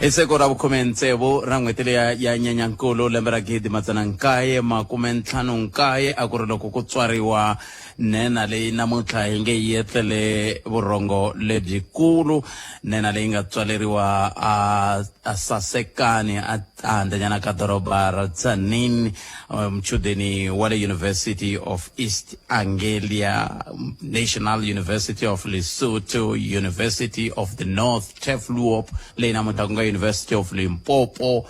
Iseko ra bukhumentsebo ra n'wetele ya nyanyankulu lembe ra 1959 a ku ri loko ku tswariwa nena leyi namuntlha hi nge yi etlele vurhongo lebyikulu, nena leyi nga tswaleriwa a Sasekani a handanyana ka doroba ra Tzaneen, mchudeni wa le University of East Anglia, National University of Lesotho, University of the North, EPWP leyi namuntlha ku nga University of Limpopo.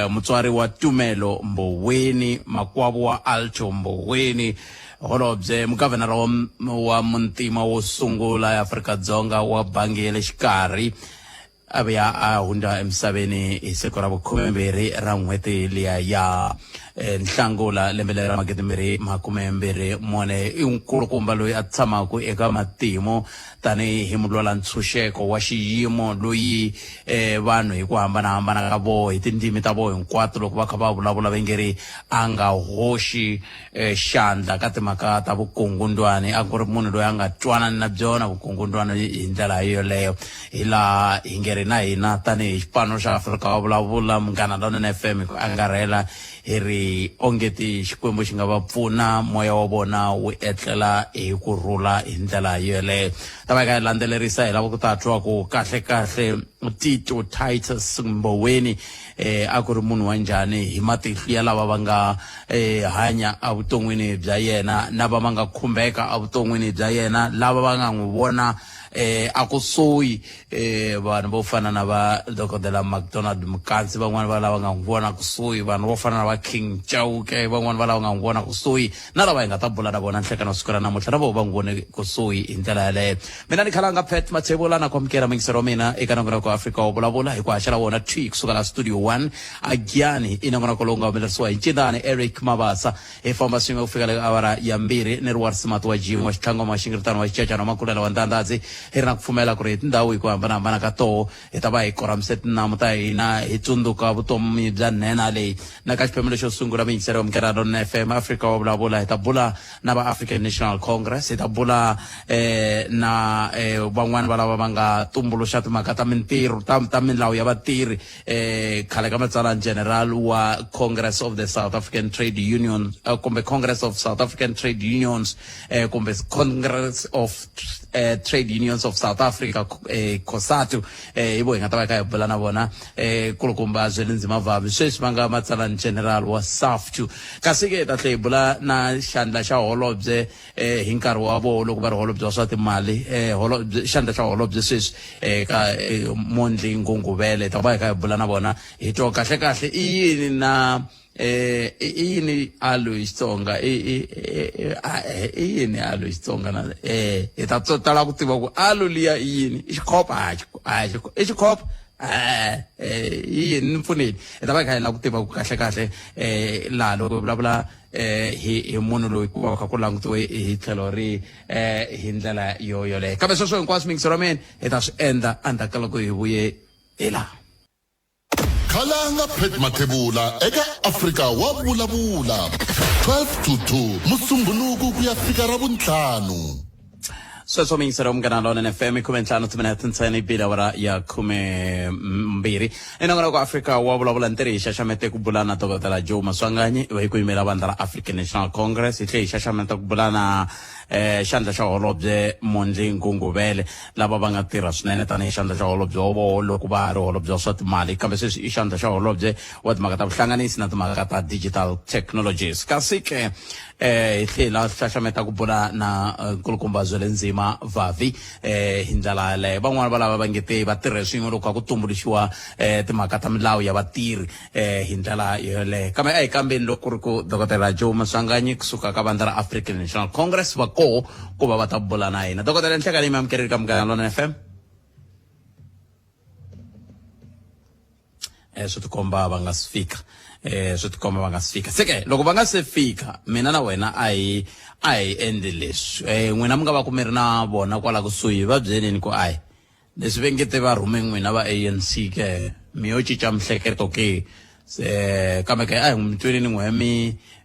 Mutswari wa Tito Mboweni, makwavo wa Alto Mboweni, holobye mugavhenara wa muntima wo sungula ya Afrika-Dzonga wa bangi ya le xikarhi avuya a hundza emisaveni hi siku ra vu-20 ra n'hweti liya ya Nhlangula lembe ra 2024. I nkulukumba loyi a tshamaku eka matimu tanihi mulwela ntshunxeko wa xiyimo loyi vanhu hi ku hambanahambana ka voho hi tindimi ta voho hinkwato loko va kha va vulavula va ngeri a nga hoxi xandla ka timhaka ta vukungundwani, a ku ri munhu loyi a nga twanani na byona vukungundwani hi ndlela yoleyo. Hi laha hi ngeri na hina tanihi xipano xa Afrika wa Vulavula Munghana Lonene FM ku angarhela hi ri ongeti xikwembu xi nga va pfuna moya wa vona wu etlela hi ku rhula hi ndlela yoleyo. Ta va ka landzelerisa hi lava ku ta twa ku kahle Tito Mboweni a ku ri munhu wa njhani hi matihlo ya lava va nga hanya a vuton'wini bya yena na va nga khumbeka a vuton'wini bya yena, lava va nga n'wi vona a kusuhi vanhu vo fana na va Dr. McDonald Mkansi, van'wana va lava nga n'wi vona kusuhi, vanhu vo fana na va King Chauke, van'wana va lava nga n'wi vona kusuhi, na lava hi nga ta bula na vona nhlekani wa siku ra namuntlha na vo va n'wi vone kusuhi hi ndlela yaleyo. Mina ni khalanga Pet Mathebula na kwamukela mingisero wa mina eka nongonoko wa Afrika wa Vulavula hi ku haxela wona kusuka la Studio 1 a Giyani i nongonoko lowu nga humelerisiwa hi Ncindani Eric Mabasa. Hi famba swin'we ku fika le awara ya 2 ni ri wa risimati wa Jim wa xitlhangu wa maxingiritano wa xicecana wa makulela wa ndandadzi. Hi ri na ku pfumela ku ri hi tindhawu hi ku hambanahambana ka toho hi ta va hi koramise tinamu ta hina hi tsundzuka vutomi bya nhenha leyi. Na ka xiphemu lexo sungula mingisero wa Munghana Lonene FM Afrika wa Vulavula hi ta bula na va African National Congress, hi ta bula na van'wana va lava va nga tumbuluxa timhaka ta mintirho ta milawu ya vatirhi khale ka matsalwa general wa Congress of the South African Trade Union kumbe Congress of South African Trade Unions kumbe Congress of Trade Unions of South Africa COSATU hi vo hi nga ta va ka hi bula na vona kulukumba Zwelinzima Vavi sweswi va nga matsalwa general wa SAFTU. Kasi ke ta tlhe hi bula na xandla xa holobye hi nkarhi wa vo loko va ri holobye wa swa timali xandla xa holobye sweswi ka Mongi Ngungubele ta va hi ka hi bula na vona hi twa kahle i yini na yini alo Xitsonga i yini alo Xitsonga na hi ta tala ku tiva ku alo liya i yini i xikhopa i xikhopa yini mpfuneni hi ta va hi la ku tiva ku kahle laha loko vulavula hi munhu loyi ku va ku langutiwe hi tlhelo ri hi ndlela yoleyo. Kambe sweswo hinkwaswo mingisero wa mina hi ta swi endla endzhaku ka loko hi vuye hi laha. Khalanga Pet Mathebula eka Afrika wa Vulavula 12 to 2 Musumbhunuku ku ya fika ra vuntlhanu. Sweswo mingisero wa Munghana Lonene FM 15 timinete ntsena bila awara ya 12 inongonoko wa Afrika wa Vulavula ntirhi hi xaxamete ku bula na Dr. Maswanganyi hi ku yimela vandla ra African National Congress. Hi tlhe hi xaxameta ku bula na xandla xa holobye Mongi Ngungubele lava va nga tirha swinene tanihi xandla xa holobye wa voho loko va ha ri holobye wa swa timali, kambe sweswi i xandla xa holobye wa timhaka ta vuhlanganisi na timhaka ta digital technologies. Kasi ke hi tlhela xaxameta ku bula na nkulukumba Zwelinzima Vavi hi ndlela yaleyo. Van'wana va lava va ngete va tirhe swin'we loko ku tumbuluxiwa timhaka ta milawu ya vatirhi hi ndlela yoleyo. Kambe a hi kambeni loko ku ri ku Dr. Maswanganyi kusuka ka vandla ra African National Congress va ku va va ta bula na hina. Dr. Nhlekani mi amukerile ka Munghana Lonene FM. Swi tikomba va nga si fika seke loko va nga se fika mina na wena a hi endli leswi n'wina mi nga va ku mi ri na vona kwala kusuhi va byenini ku leswi ve ngete va rhume n'wina va ANC ke mi yo cinca mihleketo ke kambe ke n'wi twenini n'we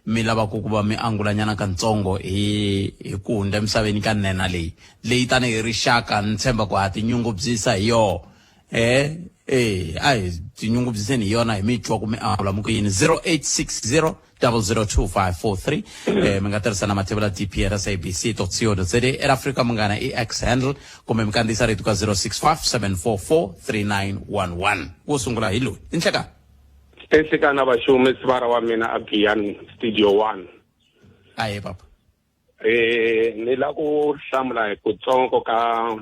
mi lava ku va mi angulanyana kantsongo hi ku hundza emisaveni ka nena leyi tanihi rixaka ni tshemba ku ha tinyungubyisa hi yo Ai tinyungubyiseni hi yona hi mitwa kumbe avula mukuyini 0860 002543 mi nga tirhisa na mathebula DPR sabc.co.za eAfrika munghana i X handle kumbe mi kandziyisa rito ka 0657443911 wo sungula hi loyi inhleka Esikana vaxumi sivara wa mina Agian Studio 1. aye papa Ni la ku hlamula hi kutsongo ka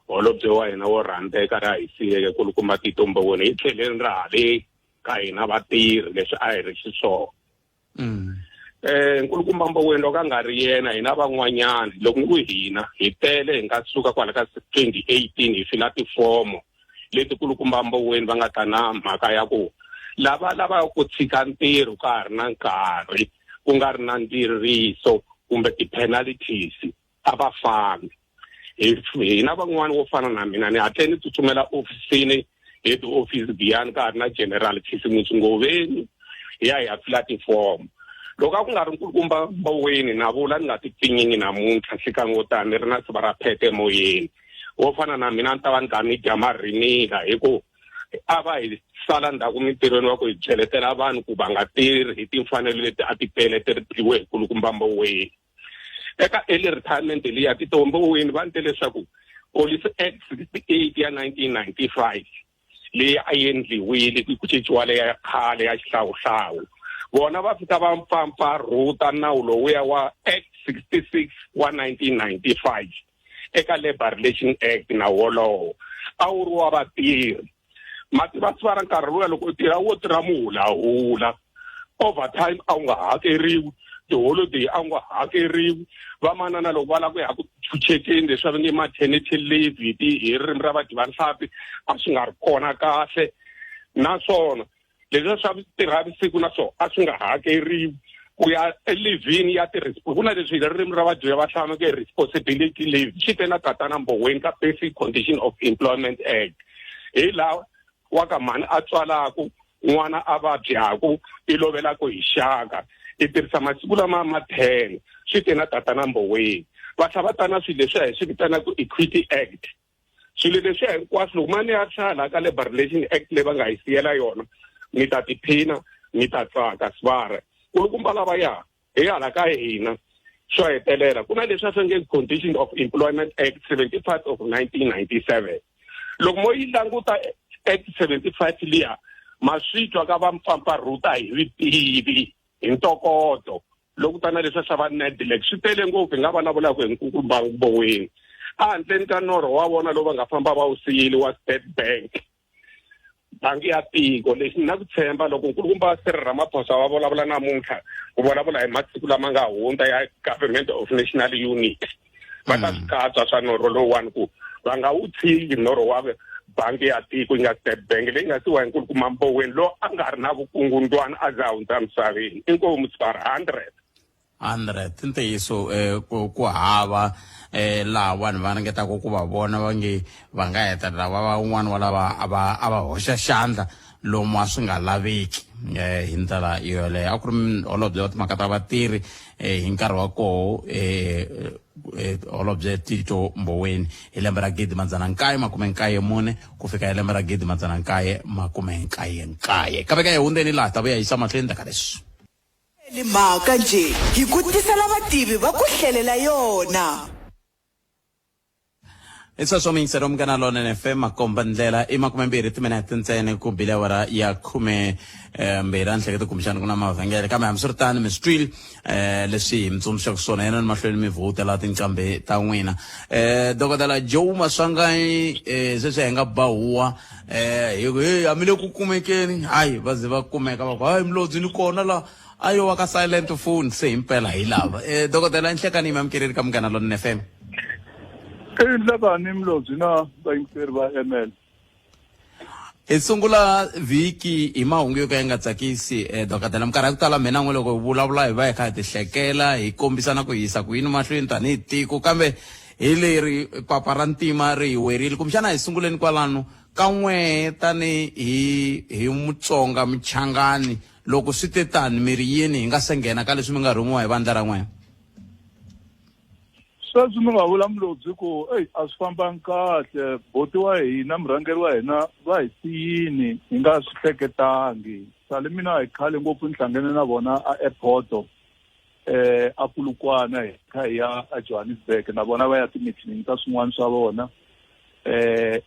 holobye wa hina wo rhandeka ra hi siyeke kulukumba Tito Mboweni hi tlheleni ra hale ka hina vatirhi leswi a hi ri xiswona. Nkulukumba Mboweni loko a nga ri yena hina van'wanyana loko ku hina hi tele hi nga suka kwala ka 2018 hi fila tifomo leti kulukumba Mboweni va nga ta na mhaka ya ku lava ku tshika ntirho ka ha ri na nkarhi ku nga ri na ntirhiso kumbe ti-penalties a va fambi. Hina van'wana wo fana na mina ni hatle ni tsutsumela ofisini hi ti-office biyani ka ha ri na general Ngungubele hi ya hi ya fila tifomo. Loko a ku nga ri nkulukumba Mboweni na vula ni nga ti pfinyingi namuntlha nhlikani wo tani ni ri na siva ra phete emoyeni wo fana na mina ni ta va ni karhi ni dya marinila hi ku a va hi sala ndzhaku mintirhweni wa ku hi cheletela vanhu ku va nga tirhi hi timfanelo leti a ti pele ti ripiwe hi nkulukumba Mboweni. Eka early retirement liya Tito Mboweni va nte leswaku Police Act 68 ya 1995 leyi a yi endliwile ku cinciwa leya ya khale ya xihlawuhlawu vona va fika va mpfapfarhuta nawu lowuya wa Act 66 wa 1995 eka Labour Relations Act na wolowo a wu ri wa vatirhi va ra nkarhi luya loko u tirha wo tirha muhulahula overtime a wu nga hakeriwi tiholiday a wu nga hakeriwi vamanana loko va lava ku ya ku chuchekeni leswi va nge maternity leave hi ririmi ra vadyivanhlampfi a swi nga ri kona kahle naswona leswi swa tirha vusiku na swona a swi nga hakeriwi ku ya elivhini ya ku na leswi hi ririmi ra vadyivanhlampfi ke responsibility leave xi te na tatana Mboweni ka Basic Condition of Employment Act hi laha wa ka mhani a tswalaku n'wana a vabyaku i lovelaku hi xaka i tirhisa masiku lama ma 10 swi te na tatana Mboweni va tlha va ta na swilo leswi hi swi vitanaku Equity Act swilo leswi hinkwaswo loko mani ya hlala ka Labour Relations Act leyi va nga hi siyela yona mi ta tiphina mi ta tsaka sivara kulukumba lavaya hi hala ka hina swo hetelela ku na leswi swi nge Condition of Employment Act 75 of 1997 loko mo yi languta Act 75 liya maswitwa ka va mpfapfarhuta hi vitivi hi ntokoto loko tana leswi swa va neglect swi tele ngopfu hi nga vulavulaka hi nkulukumba Mboweni a handleni ka norho wa vona lowu va nga famba va wu siyile wa State Bank bangi ya tiko lexi na ku tshemba loko nkulukumba Cyril Ramaphosa va vulavula namuntlha ku vulavula hi masiku lama nga hundza ya Government of National Unity va ta swi katsa swa norho lowuwani ku va nga wu tshiki norho wa bangi ya tiko yi nga State Bank leyi nga siwa hi nkulukumba Mboweni lo a nga ri na vukungundwana a za hundza misaveni inkomu sipara 100 tintiyiso ku hava laha vanhu va ringetaka ku va vona va nga hetelela van'wana wa lava a va hoxa xandla lomu a swi nga laveki hi ndlela yoleyo a ku ri holobye wa timhaka ta vatirhi hi nkarhi wa koho holobye Tito Mboweni hi lembe ra 1994 ku fika hi lembe ra 1999 kambe hi hundzeni laha ta vuya yisa mahlweni ta ka leswi mhaka nje hi ku tisela vativi va ku hlelela yona Isaswo mingisero mkana lona FM makomba ndlela i 20 timinete ntsene ku bile wara ya 10 mbera nhlekete kumshana kuna mavhengele kambe hamsuritani mistril leswi mtsundzuxa kusona yena mahlweni mivuta la tincambe ta n'wina dokotela Joe Maswanganyi sweswi hi nga bahuwa amile ku kumekeni hayi va ze va kumeka va ku hayi mlodzi ni kona la ayo wa ka silent phone se impela hi lava dokotela nhlekani imamkereri ka mkana lona FM Labani mlodzi na vayingiseri va ML. Sungula vhiki hi mahungu yo ka ya nga tsakisi dokotela minkarhi ku tala mina n'we loko vulavula hi va hi kha hi tihlekela hi kombisana ku yisa ku yini mahlweni tanihi tiko kambe hi leri papa ra ntima ri hi werile kumbexana hi sunguleni kwalano ka n'we tani hi Mutsonga Michangani loko swi te tani miri yini hi nga se nghena ka leswi mi nga rhumiwa hi vandla ra n'we sweswi mi nga vulamulobyi ku a swi fambangi kahle boti wa hina murhangeri wa hina va hi siyini hi nga swi hleketangi sale mina hi khale ngopfu ni hlangane na vona a airport a Polokwane hi kha hi ya a Johannesburg na vona va ya ti-meeting ta swin'wana swa vona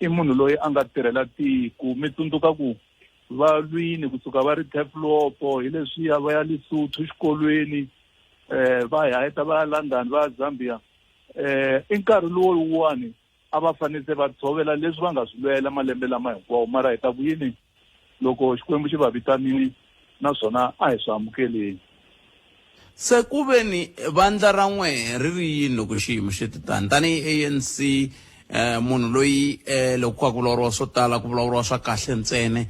I munhu loyi a nga tirhela tiko mi tsundzuka ku va lwini kusuka va ri Teflopo hi leswiya va ya Lesotho xikolweni va ya heta va ya London va ya Zambia I nkarhi lowuwani a va fanele va tshovela leswi va nga swi lwela malembe lama hinkwawo mara hi ta vuyini loko Xikwembu xi va vitanini naswona a hi swi amukeleni. Se ku veni vandla ra n'we ri ri yini loko xiyimo xi titani tanihi ANC munhu loyi loko ka vulavuriwa swo tala ku vulavuriwa swa kahle ntsene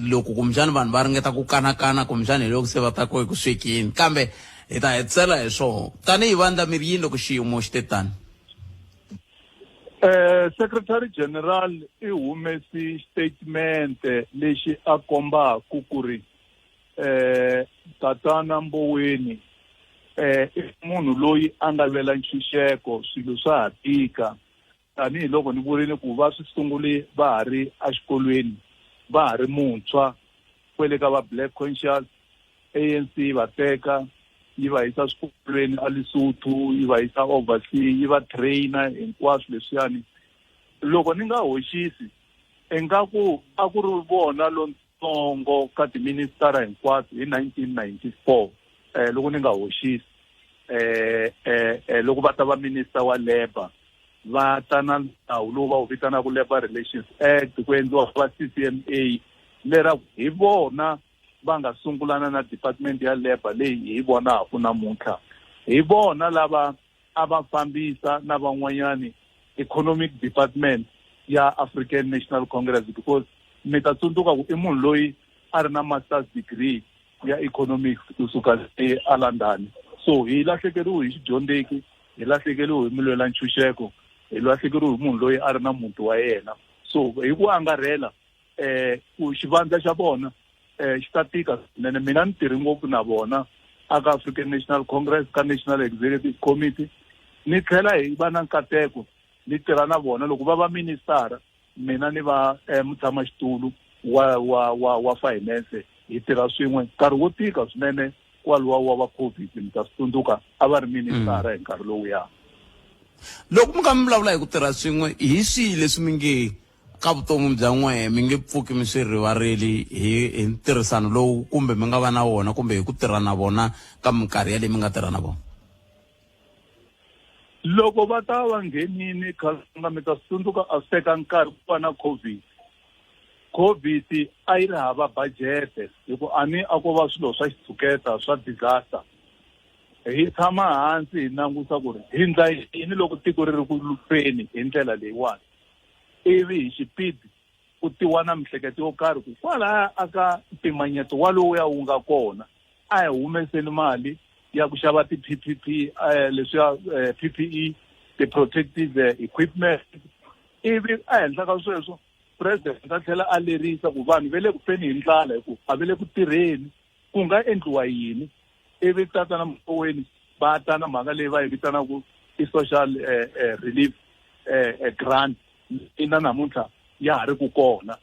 loko kumbexani vanhu va ringeta ku kanakana kumbexani hi loko se va ta ko eku swekeni kambe hi ta hetsela hi swona tanihi vandla mi ri yini loko xiyimo xi titani. Secretary General I humesi statement lexi a kombaku ku ri tatana Mboweni I munhu loyi a nga lwela nchuxeko swilo swa ha tika tanihi loko ni vurile ku va swi sungule va ha ri a xikolweni va ha ri muntshwa kwele ka va black conscious ANC va teka yi va yisa swikolweni a Lesotho yi va yisa overseas yi va trainer hinkwaswo leswiyani loko ni nga hoxisi engaku a ku ri vona lontsongo ka tiministara hinkwato hi 1994 loko ni nga hoxisi loko va ta va minister wa labor va ta na nawu lowu va wu vitanaka Labour Relations Act ku endliwa va CCMA lera hi vona va nga sungulana na department ya labor leyi hi vonaku namuntlha hi vona lava a va fambisa na van'wanyani economic department ya African National Congress because mi ta tsundzuka ku I munhu loyi a ri na master's degree ya economics kusuka eLondon so hi lahlekeriwe hi xidyondzeki hi lahlekeriwe hi milwela nchuxeko hi lahlekeriwe hi munhu loyi a ri na muti wa yena so hi ku angarhela ku xivandla xa vona xi ta tika swinene mina ni tirhi ngopfu na vona aka African National Congress ka National Executive Committee ni tlhela hi va na nkateko ni tirha na vona loko va va ministara mina ni va mutshama xitulu wa finance hi tirha swin'we nkarhi wo tika swinene kwalowa wa COVID mi ta swi tsundzuka a va ri ministara hi nkarhi lowuya. Loko mi kha mi vulavula hi ku tirha swin'we hi swihi leswi mi nge ka vutomi bya n'we mi nge pfuki mi swi rivareli hi ntirhisano lowu kumbe mi nga va na wona kumbe hi ku tirha na vona ka minkarhi yaleyi mi nga tirha na vona. Loko va ta va nghenini khalanga mi ta tsundzuka a teka nkarhi ku va na COVID a yi ri hava budget hikuva a ko va swilo swa xitshuketa swa disaster hi tshama hansi hi langusa ku ri hi ndla yini loko tiko ri ri ku lufeni hi ndlela leyiwani ivi hi xipidi ku tiwa na mihleketo yo karhi ku kwalaya aka mpimanyeto walowuya wu nga kona a hi humeseni mali ya ku xava ti-PPP leswiya PPE ti-protective equipment ivi ehenhla ka sweswo president a tlhela a lerisa ku vanhu va le ku feni hi ndlala hi ku a va le ku tirheni ku nga endliwa yini ivi tatana Mboweni va ta na mhaka leyi va yi vitanaka i-social relief grant ina namuntlha ya ha ri ku kona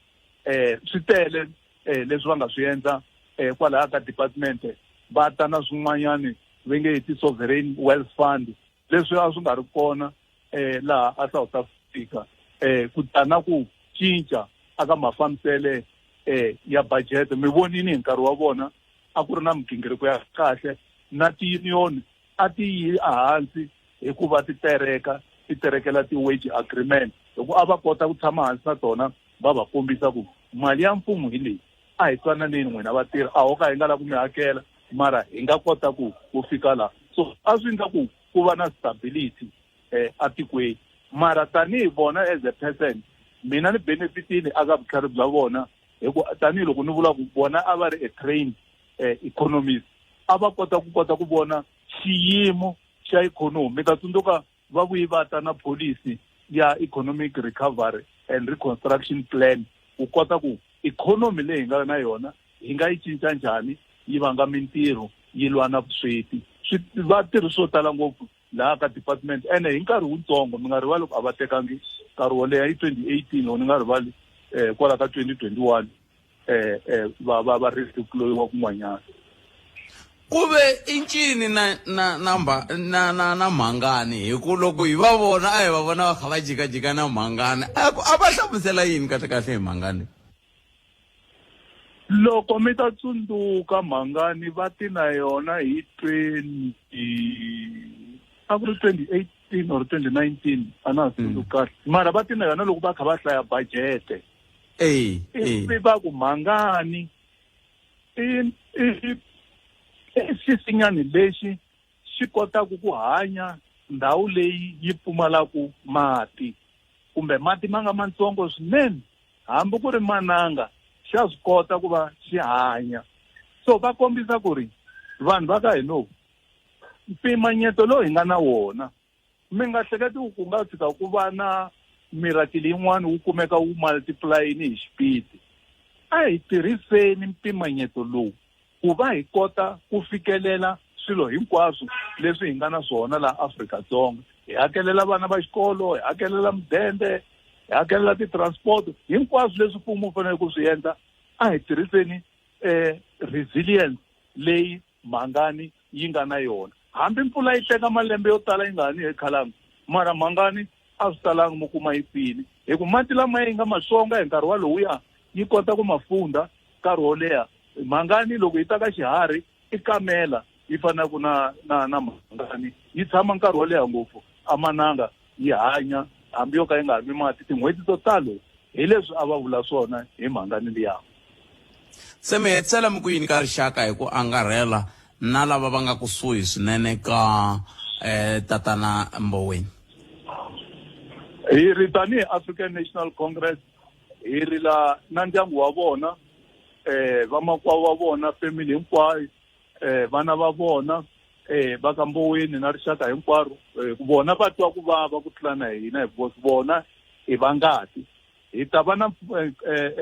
swi tele leswi va nga swi endla kwalaya ka department va ta na swin'wanyani va nge ti sovereign wealth fund leswi a swi nga ri kona laha a South Africa ku ta na ku cinca aka mafambisele ya budget mi vonini hi nkarhi wa vona a ku ri na migingiriko ya kahle na ti-union a ti yi ehansi hikuva ti terekela ti-wage agreement loko a va kota ku tshama hansi na tona va va kombisa ku mali ya mfumo hi leyi a hi twananeni n'wina vatirhi a ho ka hi nga lavi ku mi hakela mara hi nga kota ku fika laha so a swi endla ku va na stability atikweni mara tanihi vona as a person mina ni benefitini aka vutlhari bya vona hikuva tanihiloko ni vula ku vona a va ri a trained economist a va kota ku vona xiyimo xa ikhonomi mi ta tsundzuka va vuyi va ta na policy ya economic recovery and reconstruction plan ku kota ku ikhonomi leyi hi nga na yona hi nga yi cinca njhani yi vanga mintirho yi lwa na vusweti va tirhi swo tala ngopfu laha ka department ene hi nkarhi wutsongo mi nga rivali loko a va tekangi nkarhi wo leha hi 2018 or ni nga rivali kwala ka 2021 va redeployiwa kun'wanyana. Kuve incini na mhangani hi ku loko hi va vona a hi va vona va kha va jikajika na mhangani a va hlamusela yini kahle kahle hi mhangani? Loko mi ta tsundzuka mhangani va ti na yona hi 2018 or 2019 a na ha tsundzuki kahle mara va ti na yona loko va kha va hlaya budgete. Ivi va ku mhangani i xisinyani lexi xi kotaka ku hanya ndhawu leyi yi pfumalaka mati kumbe mati ma nga matsongo swinene hambi ku ri mananga xa swi kota ku va xi hanya. So va kombisa ku ri vanhu va ka hina mpimanyeto lowu hi nga na wona mi nga hleketi ku nga tshika ku va na mirakili yin'wana wu kumeka wu multiply-ni hi xipidi. A hi tirhiseni mpimanyeto lowu ku va hi kota ku fikelela swilo hinkwaswo leswi hi nga na swona laha Afrika-Dzonga. Hi hakelela vana va xikolo, hi hakelela mudende, hi hakelela ti-transport, hinkwaswo leswi mfumo wu fanele ku swi endla. A hi tirhiseni resilience leyi mhangani yi nga na yona. Hambi mpfula yi teka malembe yo tala yi nga ni hi khalangi mara mhangani a swi talangi mo kuma yi pfile hi ku mati lama yi nga maswonga hi nkarhi walowuya yi kota ku mafunda nkarhi wo leha. Mhangani loko yi ta ka xiharhi i kamela yi fanaka na mhangani yi tshama nkarhi wo leha ngopfu amananga yi hanya hambi yo ka yi nga hami mati tin'hweti to talo hi leswi a va vula swona hi mhangani liya. Se mi hetisela mi ku yini ka rixaka hi ku angarhela na lava va nga kusuhi swinene ka tatana Mboweni? Hi ri tanihi African National Congress hi rila na ndyangu wa vona vamakwavo wa vona family hinkwayo vana va vona va ka Mboweni na rixaka hinkwaro ku vona va twa ku vava ku tlula na hina hi vona hi vangati hi ta va na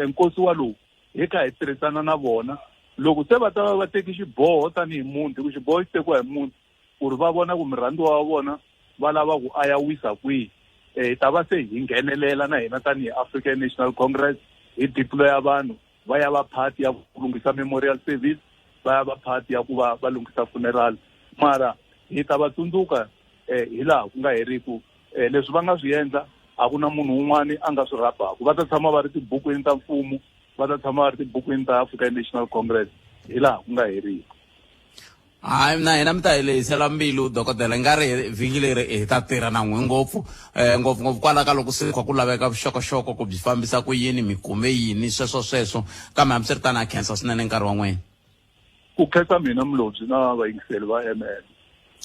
nkosi walowu hi kha hi tirhisana na vona loko se va ta va teki xiboho tanihi munhu ku xiboho xi tekiwa hi munhu ku ri va vona ku murhandziwa wa vona va lava ku a ya wisa kwihi. Hi ta va se hi nghenelela na hina tanihi African National Congress hi deploya vanhu va ya va party ya ku lunghisa memorial service va ya va party ya ku va lunghisa funeral mara hi ta va tsundzuka hi laha ku nga heriku leswi va nga swi endla a ku na munhu un'wana a nga swi rabaka va ta tshama va ri tibukwini ta mfumo va ta tshama va ri tibukwini ta African National Congress hi laha ku nga heriki. Hayi na hina mi ta hi lehisela mbilu dokodela nga ri vhiki leri hi ta tirha na n'we ngopfungopfu kwala ka loko se ku laveka vuxokoxoko ku byi fambisa ku yini mi kume yini sweswo kambe hambi swi ri tani a khensa swinene nkarhi wa n'wina. Ku khensa mina mulobyi na vayingiseri va ML.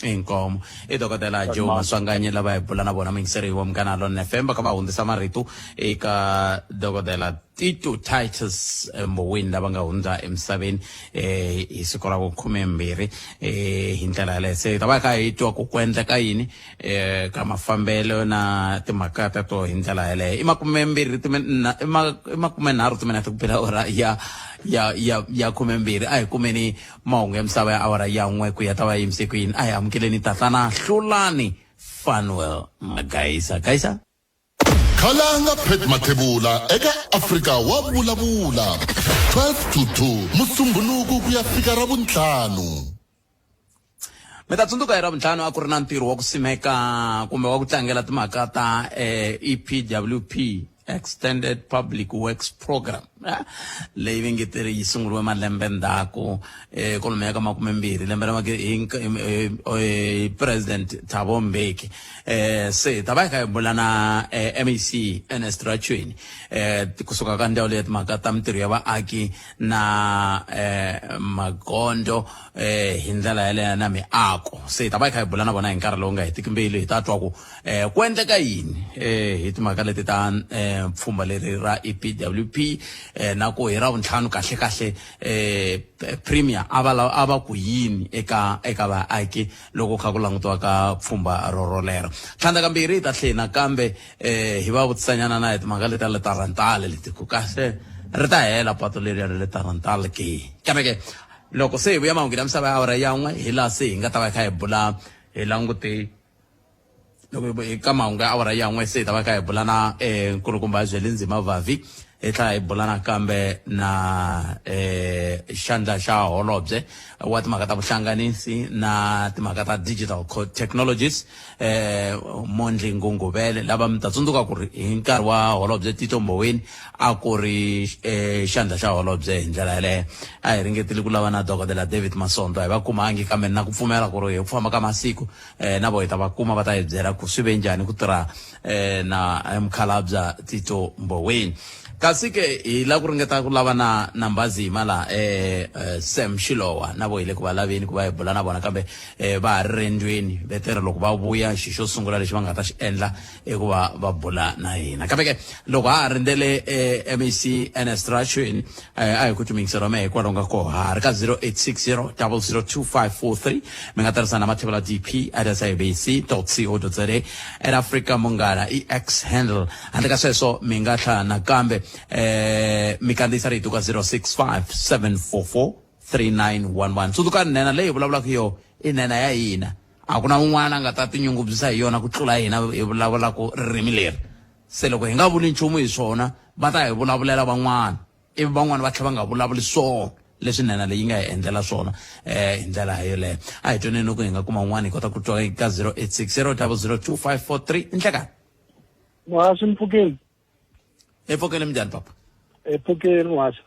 Inkomo dokodela Joe Maswanganyi lava hi bula na vona mingiseri wa Munghana Lonene FM va ka va hundzisa marito eka dokodela Tito Titus Mboweni lava nga hundza emisaveni hi siku ra ku 12 hi ndlela yaleyo se ta va kha hi twa ku endleka yini ka mafambelo na timhaka teto hi ndlela yaleyo i 20 timinete ku phela ora ya 12 a hi kumeni mahungu ya misava ya awara ya 1 ku ya ta va yimise ku yini a hi amukeleni tatana Hlulani Fanuel Magaisa khalanga Pet Mathebula eka Afrika wa vulavula 12 to 2 musumbhunuku ku ya fika ra vuntlhanu. Mi ta tsundzuka hi Ravuntlhanu a ku ri na ntirho wa ku simeka kumbe wa ku tlangela timhaka ta EPWP Extended Public Works Program leyi va nge tiri yi sunguriwe malembe ndzhaku kolomo ya ka 20 lembe ra hi President Thabo Mbeki se ta va kha hi bula na MEC Ernest Rachweni kusuka ka ndhawu leyi timhaka ta mintirho ya vaaki na magondo hi ndlela yaleyo na miako se ta va kha hi bula na vona hi nkarhi lowu nga hetiki mbilu hi ta twa ku endleka yini hi timhaka leti ta pfhumba leri ra EPWP na ku hi Ravuntlhanu kahle premier a va ku yini eka vaaki loko kha ku langutiwa ka pfhumba rorolero. Tlhandla kambirhi hi ta hlena kambe hi va vutisanyana na hi timhaka leti le ta rantale leti ku kahle ri ta hela pato leri le ta rantale ke loko se hi vuya mahungu ya misava ya awara ya 1 hi laha se hi nga ta va kha hi bula hi langute loko eka mahungu ya awara ya n'we se ta va ka hi bulana nkulukumba Zwelinzima Vavi etla hi bulana kambe na xandla xa holobye wa timhaka ta vuhlanganisi na timhaka ta digital technologies Mongi Ngungubele lava mi ta tsundzuka ku ri hi nkarhi wa holobye Tito Mboweni a ku ri xandla xa holobye hi ndlela yaleyo a hi ringetile ku lava na dokodela David Masonto hi va kumangi kambe na ku pfumela ku ri hi ku famba ka masiku na vo hi ta va kuma va ta hi byela ku swi ve njhani ku tirha na mukhalabye Tito Mboweni kasi ke hi la ku ringeta ku lava na Mbazima la Sam Shilowa na vo hi le ku va laveni ku va hi bula na vona kambe va ha ri rendweni vetere loko va vuya xi xo sungula lexi va nga ta xi endla i ku va va bula na hina kambe ke loko ha ha rindzele MEC Ernest Rachweni a hi ku tumingiseriwa me hikwalaho nga ko ha ri ka 0860 002543 mi nga tirhisana mathebula dp@sabc.co.za at Afrika Mongala ex handle handle ka sweswo mi nga hlana kambe mi kandziyisa rito ka 0657443911 tsundzuka nena leyi vulavulaka yo i nena ya hina a ku na un'wana nga ta tinyungubyisa hi yona ku tlula hina hi vulavulaka ririmi leri se loko hi nga vuli nchumu hi swona va ta hi vulavulela van'wana ivi van'wana va tlhela va nga vulavuli swona leswi nena leyi nga hi endlela swona hi ndlela yoleyo a hi twaneni ku hi nga kuma un'wana hi kota ku twa ka 0860 002543 nhlekani Wasi Mpfukeni. Epfukeni mjani papa? Epfukeni wasi.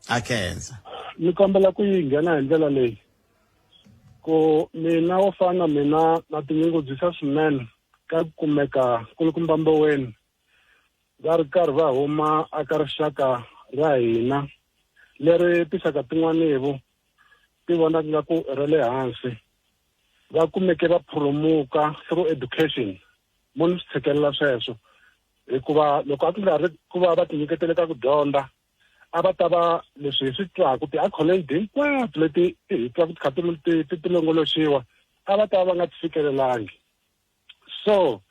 Akhenza. Ni kombela ku yi nghena hi ndlela leyi. Ku mina wo fana mina na tinyungubyisa swinene ka kumeka kulukumba Mboweni. Va ri karhi va huma aka rixaka ra hina leri tinxaka tin'wanivu ti vonaka nga ku ra le hansi. Va kumeke va promoka through education. Munhu swi tshekelela sweswo. Hikuva loko a ku nga ri ku va va tinyiketele ka ku dyondza a va ta va leswi hi swi twaku ti-accolade hinkwato leti hi twaku ti kha ti longoloxiwa a va ta va nga ti fikelelangi. So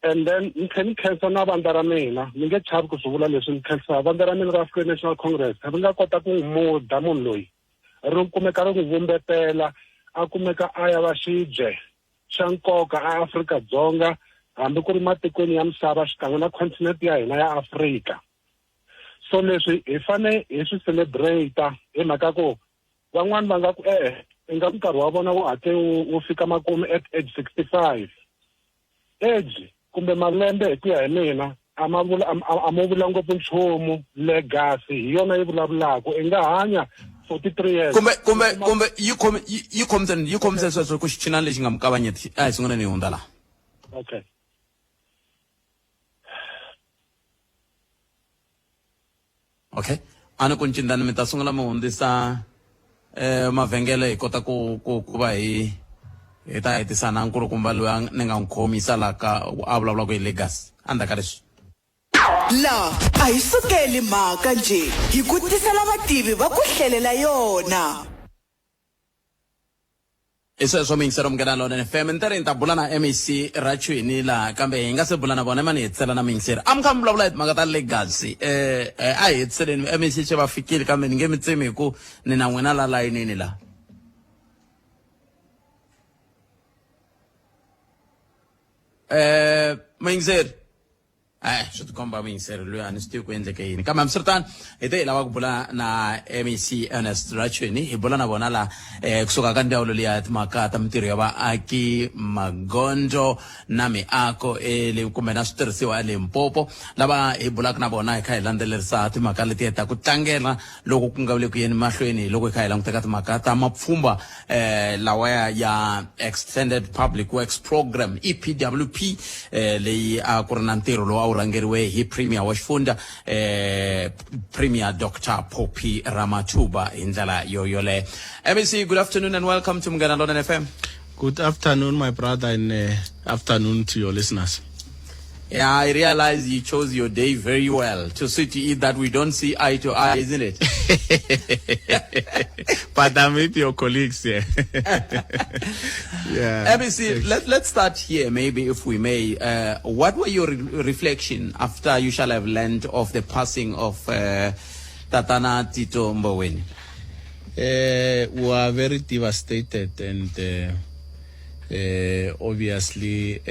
and then ni tlhela ni khensa na vandla ra mina ni nge chavi ku swi vula leswi ni khensa vandla ra mina ra African National Congress ri nga kota ku n'wi muda munhu loyi ri kumeka ri n'wi vumbetela a kumeka a ya va xibye xa nkoka a Afrika-Dzonga hambi ku ri matikweni ya misava xikan'we na continent ya hina ya Afrika. So leswi hi fane hi swi celebrate hi mhaka ku van'wani va nga ku i nga nkarhi wa vona wu hatle wu fika makume at age 65 age kumbe malembe hi ku ya hi mina a mo vula ngopfu nchumu legacy hi yona yi vulavulaka i nga hanya 43 years kumbe yi khomise sweswo ku xichinani lexi nga mukavanyeti a hi sunguleni hi hundza laha. Okay. Okay. Ani ku cindani mi ta sungula mi hundzisa mavhengele hi kota ku va hi ta hetisana nkulukumba loyi ni nga n'wi khomisa laha ka a vulavulaka hi legacy andla ka leswi. La a hi sukeli mhaka nje hi ku tisela vativi va ku hlelela yona. Sweswo mingisero mugena lona FM ntere ni ta bula na MEC Rachweni laha kambe hi nga se bula na vona mani hi hetisela na mingiseri a mi kha mi vulavula hi timhaka ta legacy a hi hetiseleni MEC xe va fikile kambe ni nge mi tsemi hi ku ni na n'wina la layinini laha. Mingiseri swi tikomba mingiseri loyi a ni swi tivi ku endleke yini kambe hambiswiritano hi te hi lava ku bula na MEC Ernest Rachweni hi bula na vona laha kusuka ka ndzawulo leyi ya timhaka ta mintirho ya vaaki magondzo na miako kumbe na switirhisiwa eLimpopo lava hi bulaka na vona hi kha hi landzelerisa timhaka leti ta ku tlangela loko ku nga le ku yeni mahlweni loko hi kha hi languteka timhaka ta mapfhumba lawa ya Extended Public Works Program EPWP leyi a ku ri na ntirho lowu rangeriwe hi Premier wa xifundza Premier Dr. Poppy Ramathuba hi ndlela yoyole. MEC, good afternoon and welcome to Mungana London FM. Good afternoon, my brother, and afternoon to your listeners. Yeah, I realize you chose your day very well to see to it that we don't see eye to eye, isn't it? But I'm with your colleagues here. Yeah. MEC, let's start here, maybe, if we may. What were your reflection after you shall have learned of the passing of Tatana Tito Mboweni? We are very devastated, and obviously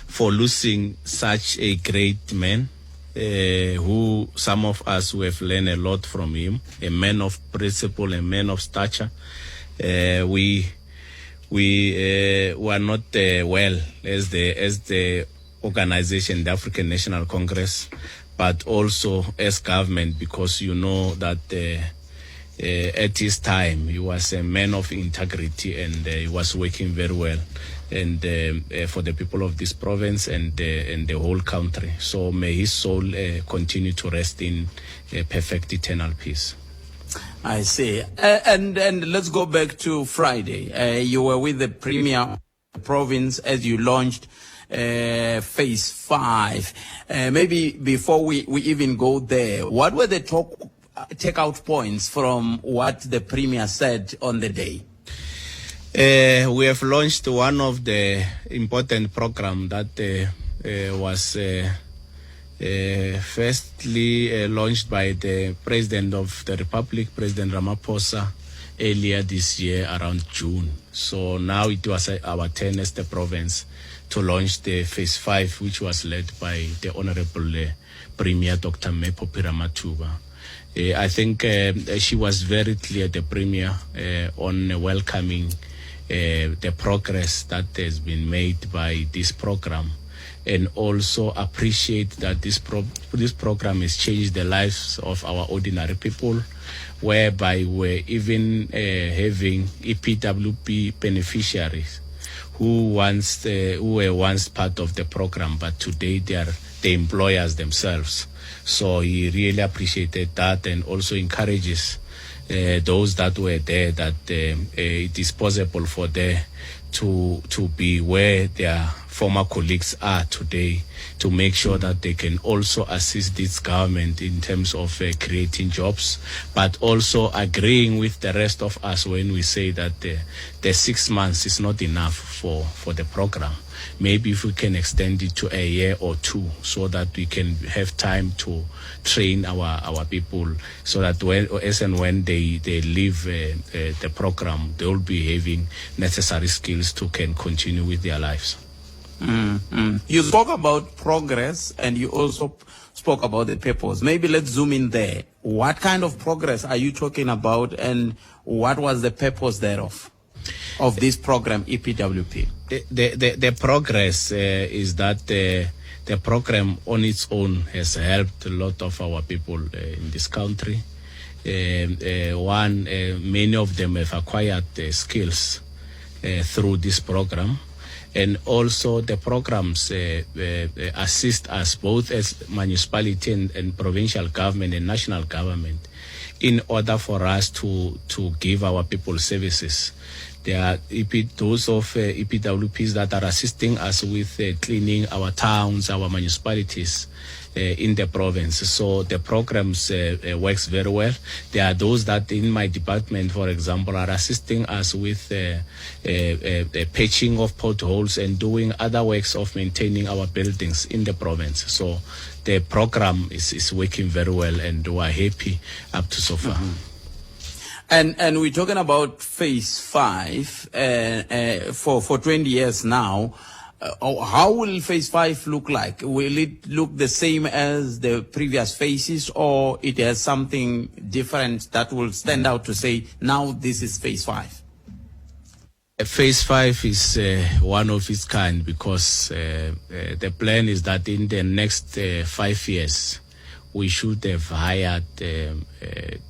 for losing such a great man, who some of us who have learned a lot from him, a man of principle, a man of stature. We were not well as the organization, the African National Congress, but also as government, because you know that at his time he was a man of integrity, and he was working very well, and for the people of this province and the whole country. So may his soul continue to rest in perfect eternal peace. I see. And let's go back to Friday. You were with the Premier of the province as you launched Phase 5. Maybe before we even go there, what were the takeout points from what the Premier said on the day? We have launched one of the important programs that was firstly launched by the President of the Republic, President Ramaphosa, earlier this year around June. So now it was our turn as the province to launch the Phase 5, which was led by the Honorable Premier Dr. Mepo Piramathuba. I think she was very clear, the Premier, on welcoming the progress that has been made by this program, and also appreciate that this program has changed the lives of our ordinary people, whereby we're even having EPWP beneficiaries who were once part of the program, but today they are the employers themselves. So he really appreciated that, and also encourages those that were there that it is possible for them to be where their former colleagues are today, to make sure that they can also assist this government in terms of creating jobs, but also agreeing with the rest of us when we say that the 6 months is not enough for the program. Maybe if we can extend it to a year or two, so that we can have time to train our people, so that when they leave the program, they will be having necessary skills to can continue with their lives. You spoke about progress, and you also spoke about the purpose. Maybe let's zoom in there. What kind of progress are you talking about, and what was the purpose thereof of this program, EPWP? The progress is that the program on its own has helped a lot of our people in this country. Many of them have acquired skills through this program. And also the programs assist us both as municipality and provincial government and national government in order for us to give our people services. There are those of EPWPs that are assisting us with cleaning our towns, our municipalities in the province. So the programs works very well. There are those that in my department, for example, are assisting us with patching of potholes and doing other works of maintaining our buildings in the province. So the program is working very well, and we are happy up to so far. And we're talking about Phase 5 for 20 years now. How will Phase 5 look like? Will it look the same as the previous phases, or it has something different that will stand out to say, now this is Phase 5? Phase 5 is one of its kind, because the plan is that in the next 5 years, we should have hired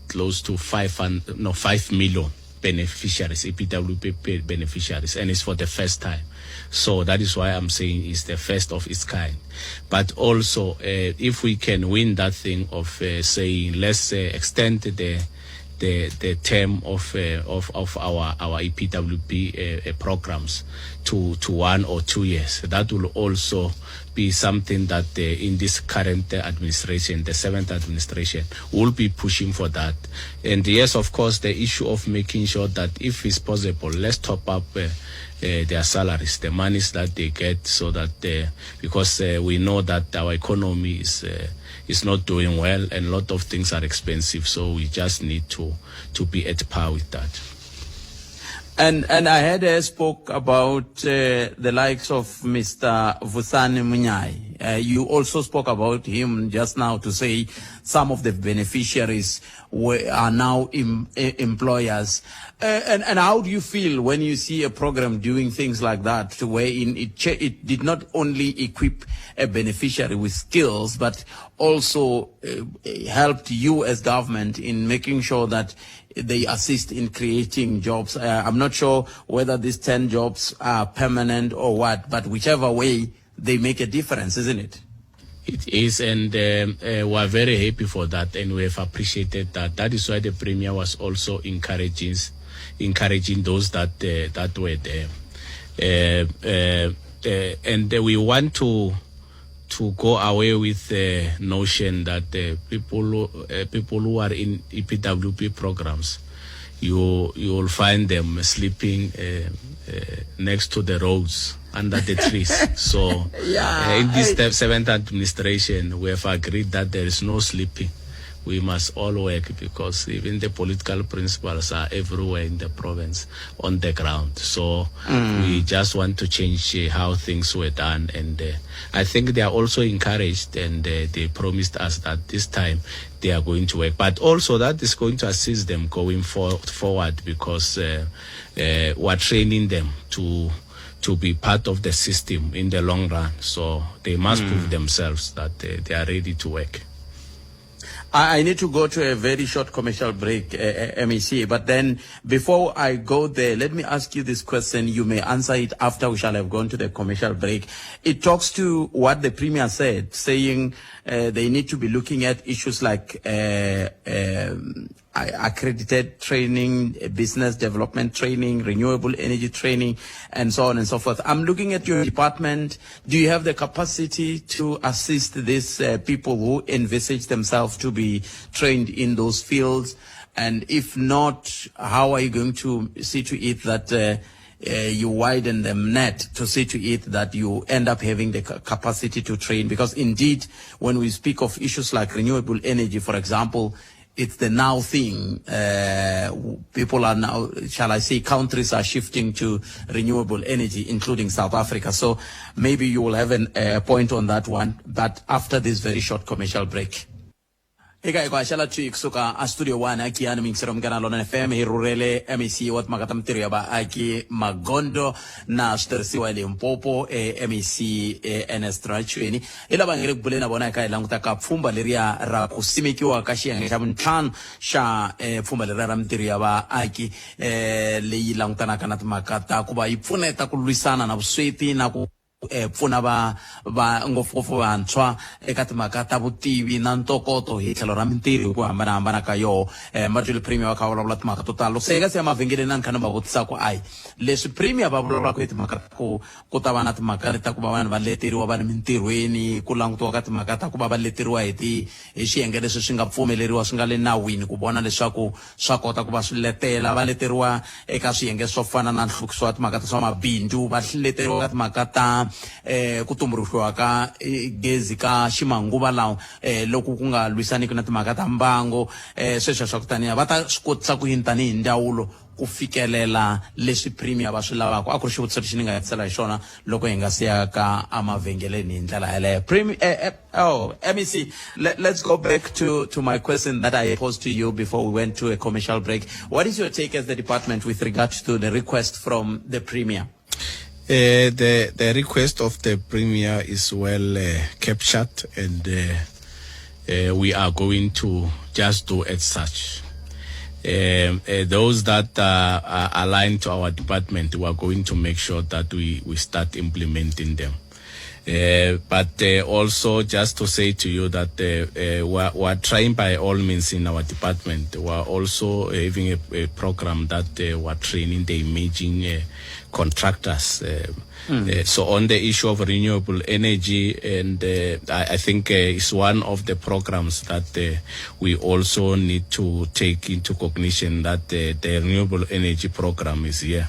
close to 5 million beneficiaries, EPWP beneficiaries, and it's for the first time. So that is why I'm saying it's the first of its kind. But also, if we can win that thing of saying, let's extend the term of our EPWP programs to 1 or 2 years, that will also be something that in this current administration, the 7th administration, will be pushing for that. And yes, of course, the issue of making sure that if it's possible, let's top up their salaries, the monies that they get, so that because we know that our economy is not doing well, and a lot of things are expensive, so we just need to be at par with that. And I heard her spoke about the likes of Mr. Vusani Munyai. You also spoke about him just now to say some of the beneficiaries are now employers. And how do you feel when you see a program doing things like that, wherein it did not only equip a beneficiary with skills, but also helped you as government in making sure that they assist in creating jobs? I'm not sure whether these 10 jobs are permanent or what, but whichever way, they make a difference, isn't it? It is, and we're very happy for that, and we have appreciated that. That is why the Premier was also encouraging those that were there. And we want to go away with the notion that people who are in EPWP programs, you will find them sleeping next to the roads, under the trees. So in this seventh administration, we have agreed that there is no sleeping. We must all work, because even the political principles are everywhere in the province on the ground. So we just want to change how things were done. And I think they are also encouraged, and they promised us that this time they are going to work. But also that is going to assist them going forward, because we're training them to be part of the system in the long run. So they must prove themselves that they are ready to work. I need to go to a very short commercial break, MEC, but then before I go there, let me ask you this question. You may answer it after we shall have gone to the commercial break. It talks to what the Premier said, saying they need to be looking at issues like accredited training, business development training, renewable energy training, and so on and so forth. I'm looking at your department. Do you have the capacity to assist these people who envisage themselves to be trained in those fields? And if not, how are you going to see to it that you widen the net to see to it that you end up having the capacity to train? Because indeed, when we speak of issues like renewable energy, for example, it's the now thing. People are now, shall I say, countries are shifting to renewable energy, including South Africa. So maybe you will have a point on that one, but after this very short commercial break. Eka kwa shala tu iksuka a studio 1 aki ana mingisero mgana lona FM hirurele MEC wat magatam tiriaba aki Magondo na shtersi wa Limpopo MEC Enestrachweni ila bangire kubulena bona ka ila ngutaka pfumba liria ra kusimikiwa kashi ya ngishabuntan sha pfumba liria ra mtiriaba aki leyi langutana kana makata kuba ipfuneta kulwisana na busweti na ku pfuna va ngopfungopfu vantshwa eka timhaka ta vutivi na ntokoto hi tlhelo ra mintirho hi ku hambanahambana ka yoho Marjorie Premier va kha vulavula timhaka to tala. Loko se hi nga se ya mavhengeleni a ni kha ni va vutisa ku ayi leswi Premier va vulavulaka hi timhaka ku ta va na timhaka ta ku va vanhu va leteriwa va ri mintirhweni, ku langutiwa ka timhaka ta ku va va leteriwa hi xiyenge leswi swi nga pfumeleriwa swi nga le nawini ku vona leswaku swa kota ku va swi letela, va leteriwa eka swiyenge swo fana na nhlukiso wa timhaka ta swa mabindzu, va leteriwa ka timhaka ta ku tumbuluxiwa ka gezi ka ximanguva lawa loko ku nga lwisaniki na timhaka ta mbango sweswo swa ku taniya va ta swi kotisa ku yini tanihi ndzawulo ku fikelela leswi Premier va swi lavaka. A ku ri xivutiso lexi ni nga hetisela hi xona loko hi nga siya ka amavhengeleni hi ndlela yaleyo. MEC, let's go back to my question that I posed to you before we went to a commercial break. What is your take as the department with regard to the request from the Premier? The request of the Premier is well captured, and we are going to just do as such. Those that are aligned to our department, we are going to make sure that we start implementing them. But also just to say to you that we're trying by all means in our department. We're also having a program that we're training the emerging contractors. So on the issue of renewable energy, and I think it's one of the programs that we also need to take into cognition that the renewable energy program is here.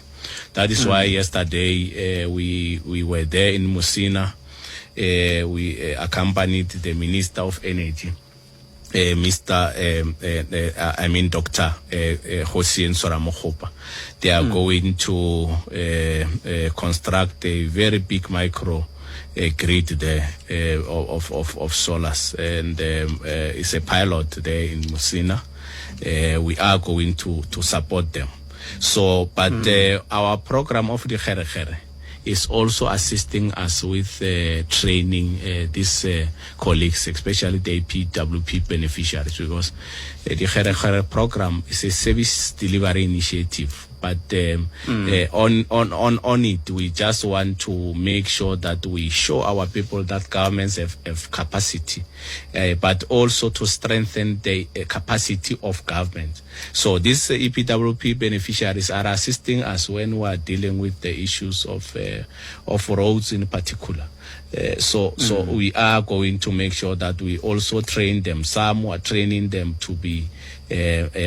That is why yesterday we were there in Musina. We accompanied the Minister of Energy Dr. Hosien Soramokopa. They are going to construct a very big micro grid there of solars, and it's a pilot there in Musina. We are going to support them. So, but our program of the Khere is also assisting us with training these colleagues, especially the EPWP beneficiaries, because the Khere program is a service delivery initiative. But on it, we just want to make sure that we show our people that governments have capacity, but also to strengthen the capacity of government. So these EPWP beneficiaries are assisting us when we are dealing with the issues of roads in particular. So we are going to make sure that we also train them. Some are training them to be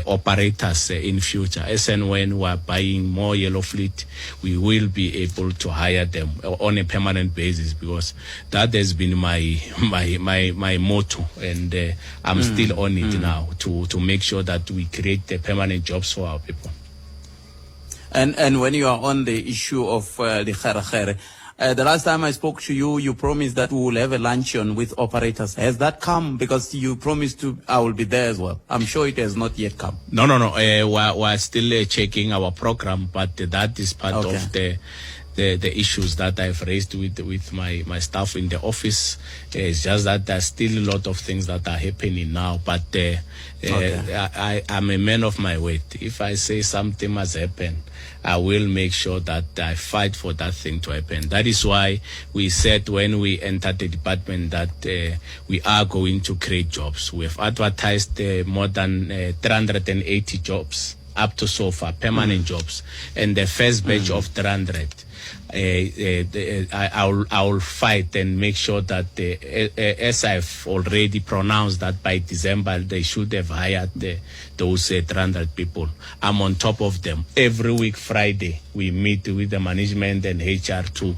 operators in future. As and when we are buying more yellow fleet, we will be able to hire them on a permanent basis, because that has been my motto, and I'm still on it now to make sure that we create the permanent jobs for our people. And when you are on the issue of the Khere, the last time I spoke to you, you promised that we will have a luncheon with operators. Has that come? Because you promised I will be there as well. I'm sure it has not yet come. No. We're still checking our program, but that is part of the issues that I've raised with my staff in the office. It's just that there's still a lot of things that are happening now, but I'm a man of my word. If I say something must happen, I will make sure that I fight for that thing to happen. That is why we said when we entered the department that we are going to create jobs. We have advertised more than 380 jobs up to so far, permanent jobs, and the first batch of 300. I will fight and make sure that as I've already pronounced that by December they should have hired those 300 people. I'm on top of them. Every week Friday we meet with the management and HR to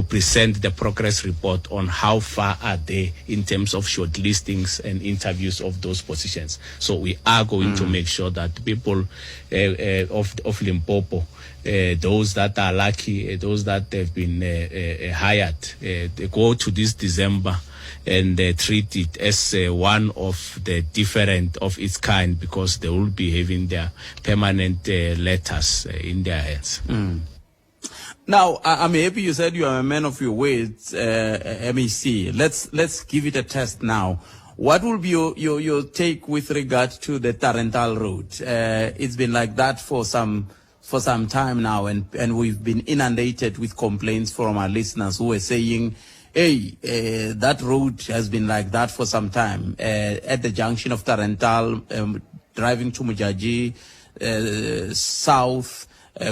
present the progress report on how far are they in terms of shortlistings and interviews of those positions. So we are going to make sure that people of Limpopo, those that are lucky, those that have been hired, they go to this December and treat it as one of the different of its kind, because they will be having their permanent letters in their hands. Now, I'm happy you said you are a man of your words, MEC. Let's give it a test now. What will be your take with regard to the Tarental Road? It's been like that for some time now, and we've been inundated with complaints from our listeners who are saying, hey, that road has been like that for some time. At the junction of Tarental, driving to Mujaji, south,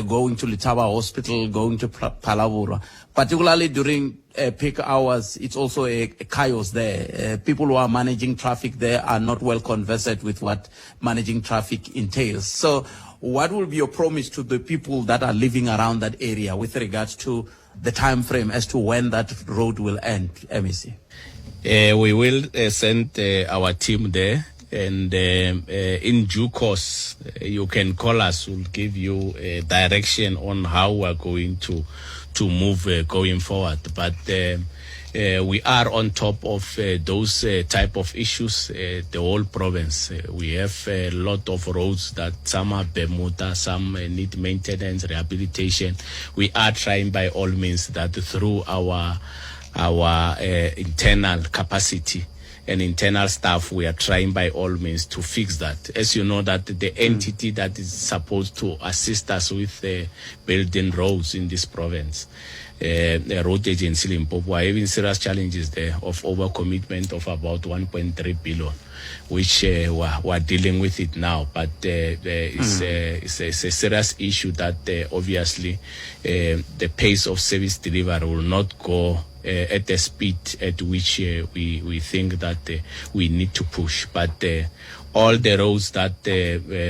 going to Letaba Hospital, going to Phalaborwa. Particularly during peak hours, it's also a chaos there. People who are managing traffic there are not well conversant with what managing traffic entails. So what will be your promise to the people that are living around that area with regards to the time frame as to when that road will end, MEC? We will send our team there, and in due course, you can call us. We'll give you a direction on how we're going to move going forward. But we are on top of those type of issues, the whole province. We have a lot of roads that some are Bermuda, some need maintenance, rehabilitation. We are trying by all means that through our internal capacity and internal staff, we are trying by all means to fix that. As you know, that the entity that is supposed to assist us with building roads in this province, the road agency Limpopo, are having serious challenges there of overcommitment of about 1.3 billion, which we're dealing with it now. But it's a serious issue that obviously the pace of service delivery will not go at the speed at which we think that we need to push. But all the roads that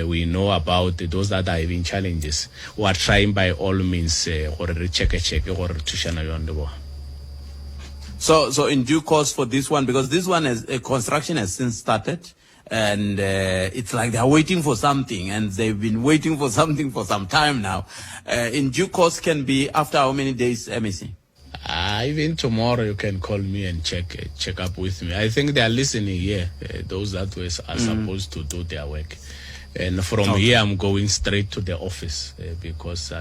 we know about, those that are having challenges, we are trying by all means or check or to. So in due course for this one, because this one construction has since started, and it's like they're waiting for something, and they've been waiting for something for some time now. In due course can be after how many days, MEC? Even tomorrow you can call me and check up with me. I think they are listening here, those that are supposed to do their work. And from here, I'm going straight to the office because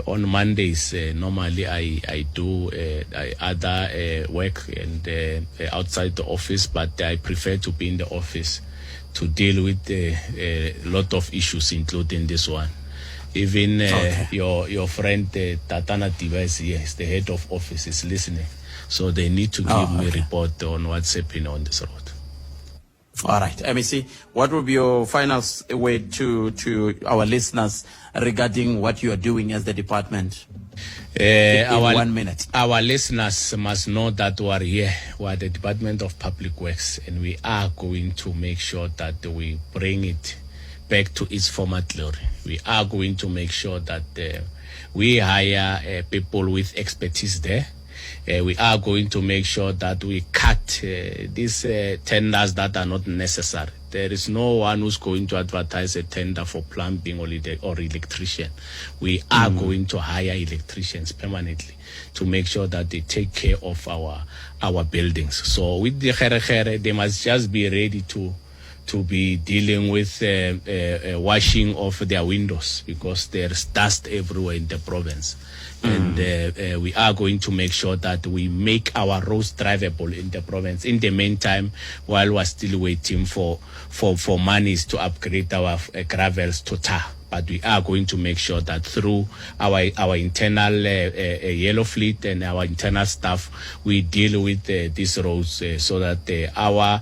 on Mondays, normally I do other work and outside the office, but I prefer to be in the office to deal with a lot of issues, including this one. Even your friend Tatana Diva here, is the head of office, is listening. So they need to give me a report on what's happening on this road. All right, MEC, what will be your final word to our listeners regarding what you are doing as the department? In 1 minute. Our listeners must know that we are here. We are the Department of Public Works, and we are going to make sure that we bring it back to its former glory. We are going to make sure that we hire people with expertise there. We are going to make sure that we cut these tenders that are not necessary. There is no one who's going to advertise a tender for plumbing or electrician. We are going to hire electricians permanently to make sure that they take care of our buildings. So with the khere, they must just be ready to be dealing with washing of their windows, because there's dust everywhere in the province. And we are going to make sure that we make our roads drivable in the province. In the meantime, while we're still waiting for monies to upgrade our gravels to tar. But we are going to make sure that through our internal yellow fleet and our internal staff, we deal with these roads so that our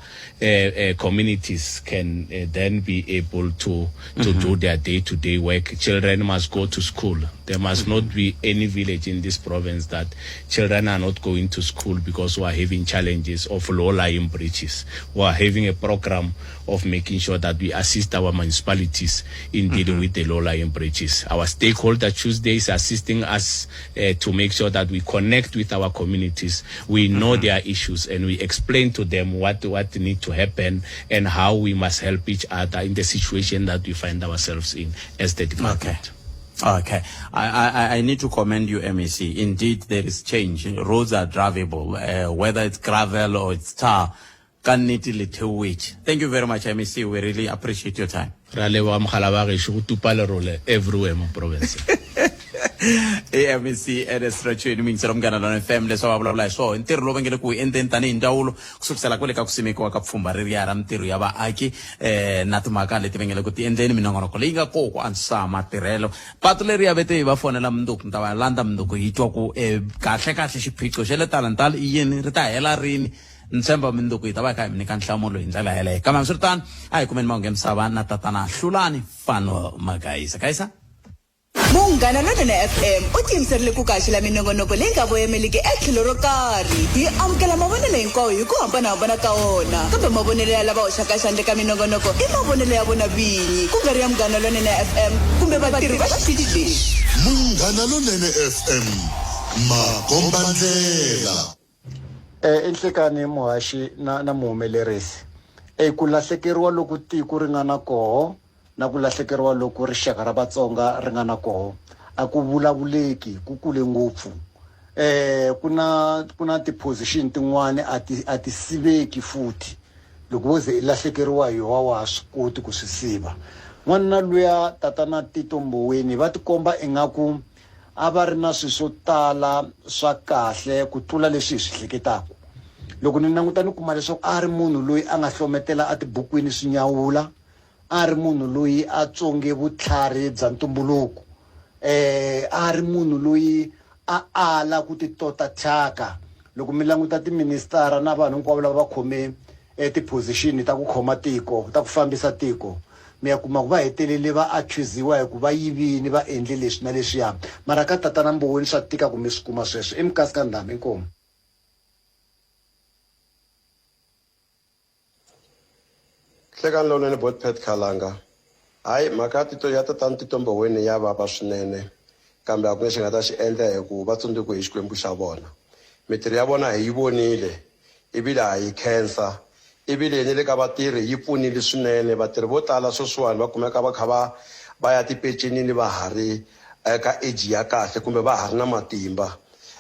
communities can then be able to do their day-to-day work. Children must go to school. There must not be any village in this province that children are not going to school because we are having challenges of low-lying bridges. We are having a program of making sure that we assist our municipalities in dealing with the low-lying bridges. Our stakeholder Tuesday is assisting us to make sure that we connect with our communities. We know their issues and we explain to them what need to happen and how we must help each other in the situation that we find ourselves in as the department. Okay. I need to commend you, MEC. Indeed, there is change. Roads are drivable, whether it's gravel or it's tar. Thank you very much, MEC. We really appreciate your time. Everywhere in province. AMC Edestrachu mintirho mngana lona FM leswi va vulavula hi swona ntirho lowu va ngele ku endleni tanihi ndawulo kusukisela kwale ka ku simekiwa ka pfhumba ri ya ra mintirho ya vaaki na timhaka leti va ngele ku ti endleni minongonoko leyi nga koko ku antswisa matirhelo patu leri ya vete hi va fonela mundzuku ni ta va landza mundzuku hi twa ku kahle xiphiqo xa le talantala i yini ri ta hela rini ntshemba mundzuku hi ta va kha hi mi nyika nhlamulo hi ndlela yeleyo kambe hambiswiritano a hi kumeni mahungu ya misava na tatana Hlulani Fano Magayisa Kayisa Munghana Lonene FM u tiyimiserile ku kaxila minongonoko leyi nga voyameliki etlhelo ro karhi hi amukela mavonelo hinkwawo hi ku hambanahambana ka wona kambe mavonelo ya lava hoxaka xandla ka minongonoko i mavonelo ya vona vinyi ku nga ri ya Munghana Lonene FM kumbe vatirhi va xitichi lexi Munghana Lonene FM makombandlela enhlekani muhaxi na muhumelerisi ku lahlekeriwa loko tiko ri nga na koho na ku lahlekeriwa loko rixaka ra Vatsonga ri nga na koho a ku vulavuleki ku kule ngopfu kuna ti-position tin'wana a ti siveki futhi loko wo ze i lahlekeriwa hi wa swi koti ku swi siva n'wanuna luya tatana Tito Mboweni va tikomba ingaku a va ri na swilo swo tala swa kahle ku tlula leswi hi swi hleketaka loko ni languta ni kuma leswaku a ri munhu loyi a nga hlometela a tibukwini swi nyawula a ri munhu loyi a tsonge vutlhari bya ntumbuluko a ri munhu loyi a ala ku titota thyaka loko mi languta tiministara na vanhu hinkwavo lava va khome ti-position ta ku khoma tiko ta ku fambisa tiko mi ya kuma ku va hetelele va accusiwa hi ku va yivini va endle leswi na leswiya mara ka tatana Mboweni swa tika ku mi swi kuma sweswo emikasi ka ndhambi inkomo Hlekani lonene Botpet Khalanga hayi mhaka Tito ya tatana Tito Mboweni ya vava swinene kambe a ku nge xi nga ta xi endla hi ku va tsundzuke hi Xikwembu xa vona mitirho ya vona hi yi vonile ivile ha yi khensa ivile ni le ka vatirhi yi pfunile swinene vatirhi vo tala sweswiwani va kumeka va kha va ya tipecenini va ha ri ka age ya kahle kumbe va ha ri na matimba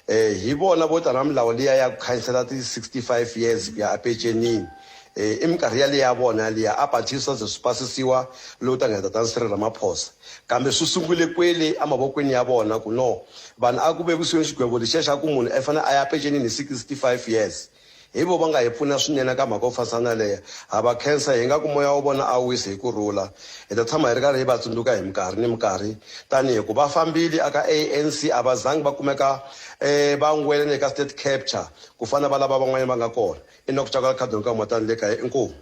hi vona vo tala milawu liya ya ku khansela ti-65 years ya apecenini i minkarhi yaleyi ya vona yaliya a patisa ze swi pasisiwa lowu ta nga ta Cyril Ramaphosa kambe swi sungule kwele emavokweni ya vona ku no vanhu a ku vevisiweni xigwevo lexiya xa ku munhu i fanele a ya pecenini 65 years hi vo va nga hi pfuna swinene ka mhaka yo fasana leya ha va khensa hi nga ku moya wo vona a wise hi kurhula hi ta tshama hi ri karhi hi va tsundzuka hi minkarhi ni minkarhi tanihi ku va fambile aka ANC a va zangi va kumeka va ngwele ka state capture ku fana va lava van'wanyana va nga kona inokutshaka khadini ka motani le kaya inkomu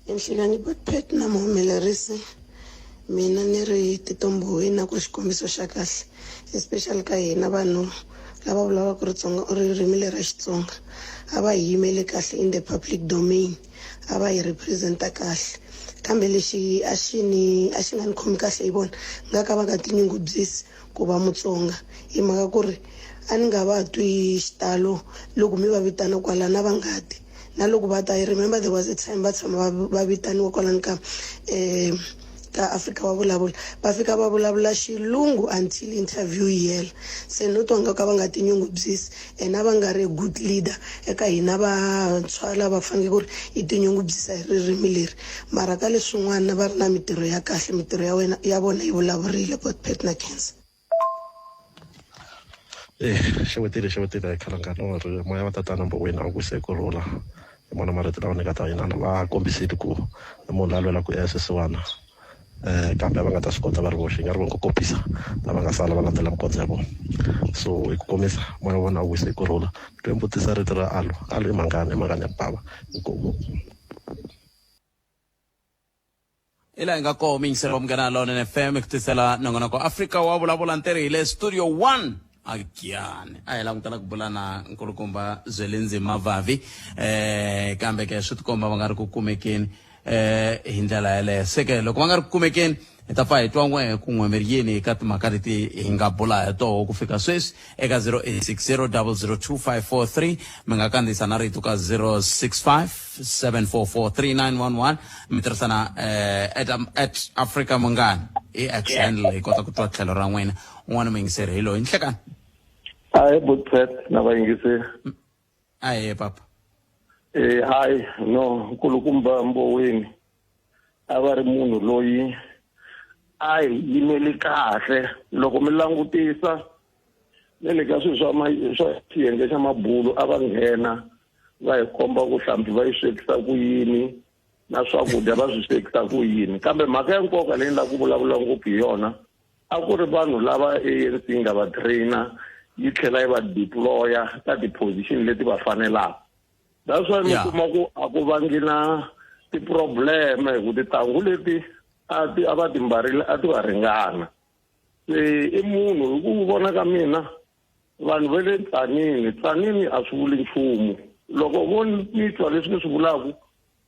Enhlelani Botpet na muhumelerisi mina ni ri Tito Mboweni na ku xikombiso xa kahle especially ka hina vanhu lava vulavulaka ririmi leri ra Xitsonga a va hi yimele kahle in the public domain a va hi representa kahle kambe lexi a xi nga ni khomi kahle hi vona nga ka va nga tinyungubyisi ku va Mutsonga hi mhaka ku ri a ni nga va twi xitalo loko mi va vitana kwala na va ngati na loko va ta remember there was a time va tshama va vitaniwa kwalani ka Afrika va vulavula va fika va vulavula xilungu until interview yi hela se no twanga ka va nga tinyungubyisi ena va nga ri good leader eka hina vantshwa lava fanele ku ri hi tinyungubyisa hi ririmi leri mara ka leswin'wana va ri na mintirho ya kahle mintirho ya vona yi vulavurile Botpet na Cancer xewetile khalanga no ri moya wa tatana Mboweni a ku se kurhula mona marito lawa ni ka ta yina va kombisile ku munhu la lwela ku yasisiwana kambe va nga ta swi kota va ri voxe nga ri vongo kopisa lava nga sala va landzela mikondzo ya vona so hi ku komisa moya wa vona a wise kurhula twe mbutisa rito ra alo i mangani ya bava inkomu ila inga ko mingiseri wa Munghana Lonene FM kutisela nongonoko Afrika wa vulavula ntirho hi le studio 1 agyane a hi langutana ku bula na nkulukumba Zwelinzi Mavavi kambe ke swi tikomba va nga ri ku kumekeni hi ndlela yaleyo seke loko va nga ri ku kumekeni hi ta pfa hi twa n'we ku n'wemeriyeni eka timhaka leti hi nga bula hi toho ku fika sweswi eka 0860002543 mi nga kandziyisa na rito ka 0657443911 mi tirhisana at Afrika Munghana hi x handle hi kota ku twa tlhelo ra n'wina un'wana mingiseri hi loyi nhlekani Hi Botpet na vayingiseri aye papa hi no nkulukumba Mboweni a va ri munhu loyi a hi yimele kahle loko mi langutisa le le ka swilo swa xiyenge xa mabulu a va nghena va hi komba ku hlambi va yi swekisa ku yini na swakudya va swi swekisa ku yini kambe mhaka ya nkoka leyi la ku vulavula ngopfu hi yona a ku ri vanhu lava ANC nga va trainer yi tlhela yi va deploya ka ti-position leti va fanelaka that's why mi kuma ku a ku vangi na ti-problem hi ku tintangu leti a va timbarile a ti va ringana se i munhu hi ku vona ka mina vanhu va le tsanini a swi vuli nchumu loko vo ni twa leswi ni swi vulaku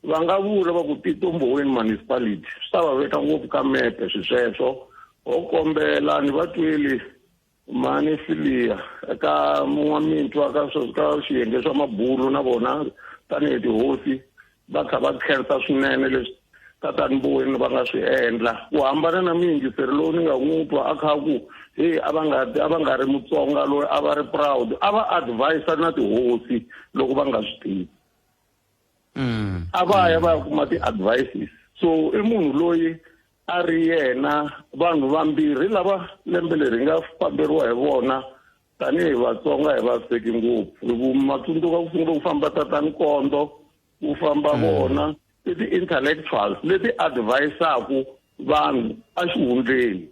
va nga vula va ku Tito Mboweni municipality swi ta va veka ngopfu ka mepe sweswo ho kombela ni va tweli mani filiya eka mun'wamintwa ka xiyenge swa mabulu na vona tanihi tihosi va kha va khensa swinene leswi tatani Mboweni va nga swi endla ku hambana na mingiseri lowu ni nga n'wi twa a kha ku a va nga ri Mutsonga loyi a va ri proud a va advise na tihosi loko va nga swi tivi a va ya va kuma ti-advices so i munhu loyi a ri yena vanhu vambirhi lava lembe leri nga famberiwa hi vona tanihi Vatsonga hi vaseki ngopfu hi ku matsundzuka ku sungula ku famba tatani Kondo ku famba vona i ti-intellectuals leti advisaku vanhu a xihundleni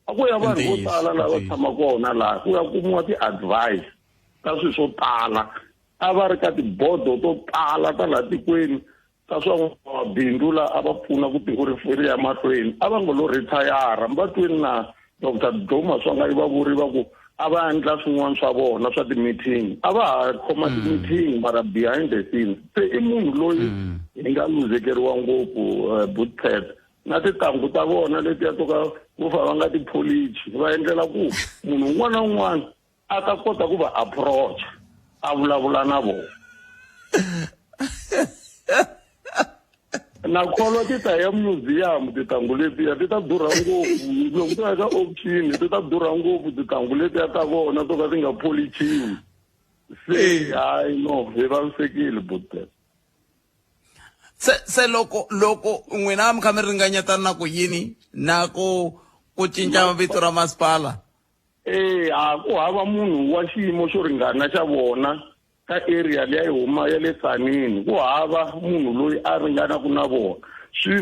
a ku ya vanhu vo tala lava tshama kona laha ku ya kumiwa ti-advice ta swilo swo tala a va ri ka tibodo to tala ta laha tikweni ta swa mabindzu la a va pfuna ku tiko ri ya mahlweni a va ngo lo retire mi va twini na Dr. Maswanganyi va vuri va ku a va endla swin'wana swa vona swa ti-meeting a va ha khoma ti-meeting mara behind the scenes se i munhu loyi hi nga luzekeriwa ngopfu Botpet na tintangu ta vona letiya to ka ku fa va nga tipolici va endlela ku munhu un'wana na un'wana a ta kota ku va approach a vulavula na vona na kholwa ti ta ya museum tintangu letiya ti ta durha ngopfu loko ti ya ka auction ti ta durha ngopfu tintangu letiya ta vona to ka ti nga polichiwi se hayi no hi vavisekile butet se loko n'wina mi kha mi ringanyetana na ku yini na ku cinca vito ra masipala ku hava munhu wa xiyimo xo ringana xa vona ka area leyi huma ya le Tsanini ku hava munhu loyi a ringanaku na vona swi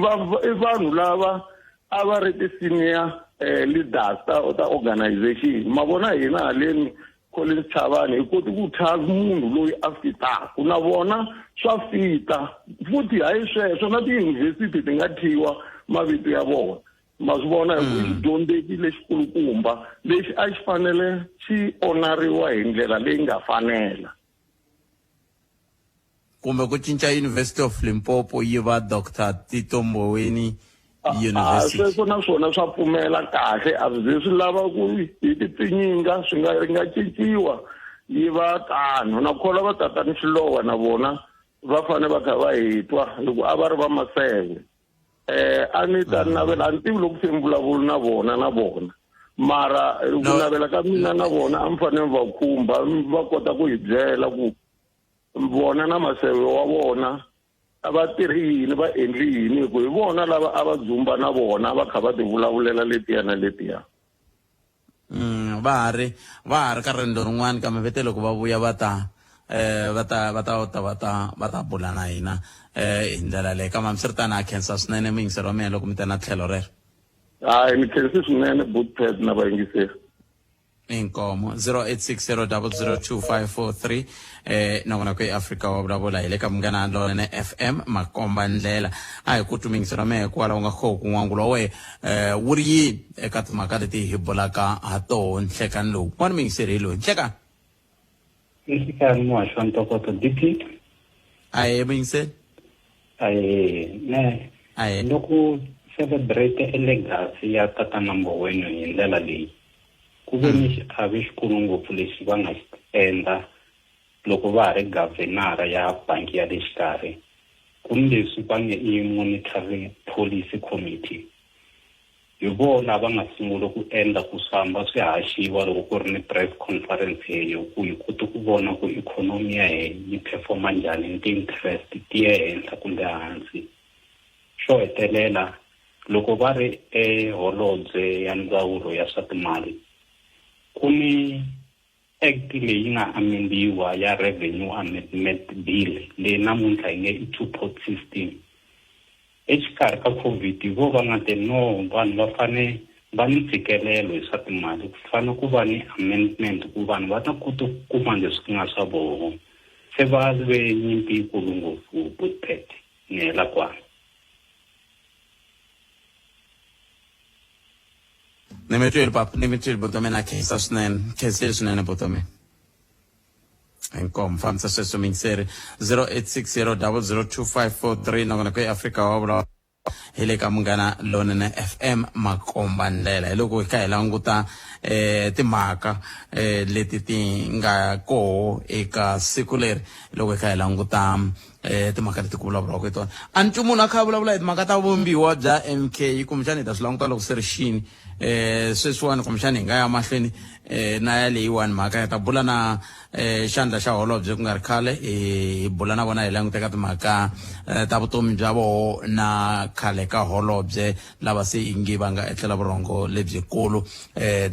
i vanhu lava a va ri ti-senior leaders ta organization ma vona hina haleni Collins Chavani hi koti ku thya munhu loyi a fitaku na vona swa fita futhi hayi sweswo na tiyunivhesiti ti nga thyiwa mavito ya vona ma swi vona hi ku xi dyondzekile xikulukumba lexi a xi fanele xi onariwa hi ndlela leyi nga fanela kumbe ku cinca University of Limpopo yi va Dr. Tito Mboweni University sweswo na swona swa pfumela kahle a swi swi lava ku hi tinyinga swi nga cinciwa yi va tano na khola va tatani Xilowa na vona va fane va kha va hitwa loko a va ri va maseve a ni ta navela a ni tivi loko se mvulavula na vona mara ku navela ka mina na vona a mi fanele va khumba va kota ku hi byela ku vona na maseve wa vona a va tirhi yini va endli yini ku hi vona lava a va dzumba na vona va kha va ti vulavulela letiya na letiya va ha ri ka riendzo rin'wana kambe vete loko va vuya va ta bula na hina hi ndlela leyi kambe hambiswiritano ha khensa swinene muyingiseri wa mina loko mi ta na tlhelo rero hayi ni khensi swinene Bootpad na vayingiseri inkomo 0860002543 nakona ku Afrika wa vulavula hi le ka Munghana Lonene FM makomba ndlela a hi ku tumingisela me kwala u nga khoku n'wangulo we wu ri yini eka timhaka leti hi bulaka ha toho nhlekani lowu n'wana mingiseri loyi nhlekani nhlekani muhaxi wa ntokoto DP aye mingiseri aye loko celebrate legacy ya tatana Mboweni hi ndlela leyi ku ve ni xiave xikulu ngopfu lexi va nga xi endla loko va ha ri gavenara ya bangi ya le xikarhi ku ni leswi va nge i monitoring policy committee hi vona va nga sungula ku endla ku swamba swi haxiwa loko ku ri ni press conference heyo ku hi koti ku vona ku ikhonomi ya hina yi performa njhani ni ti-interest ti ye henhla kumbe hansi xo hetelela loko va ri holobye ya ndzawulo ya swa timali ku ni act leyi nga amendiwa ya revenue amendment bill leyi namuntlha yi nge i two-pot system exikarhi ka COVID vo va nga te no vanhu va fane va ni ntshikelelo hi swa timali ku fane ku va ni amendment ku vanhu va ta kota ku kuma leswi ku nga swa voho se va ve nyimpi yikulu ngopfu Bootpad ni hela kwala Nimetweli papa, nimetweli botome na khensa swinene botome. Inkomo famisa sweswo mingiseri 0860002543 nakona ku Afrika wa vulavula hi le ka Munghana Lonene FM makomba ndlela hi loko hi kha hi languta timhaka leti ti nga koho eka siku leri loko hi kha hi languta timhaka leti ku vulavuriwaka hi tona a ni munhu a kha a vulavula hi timhaka ta vumbiwa bya MK kumbexana hi ta swi languta loko swi ri xini sweswiwani kumbexana hi nga ya mahlweni na ya leyiwani mhaka hi ta bula na xandla xa holobye ku nga ri khale hi bula na vona hi languteka timhaka ta vutomi bya voho na khale ka holobye lava se ingi va nga etlela vurhongo lebyikulu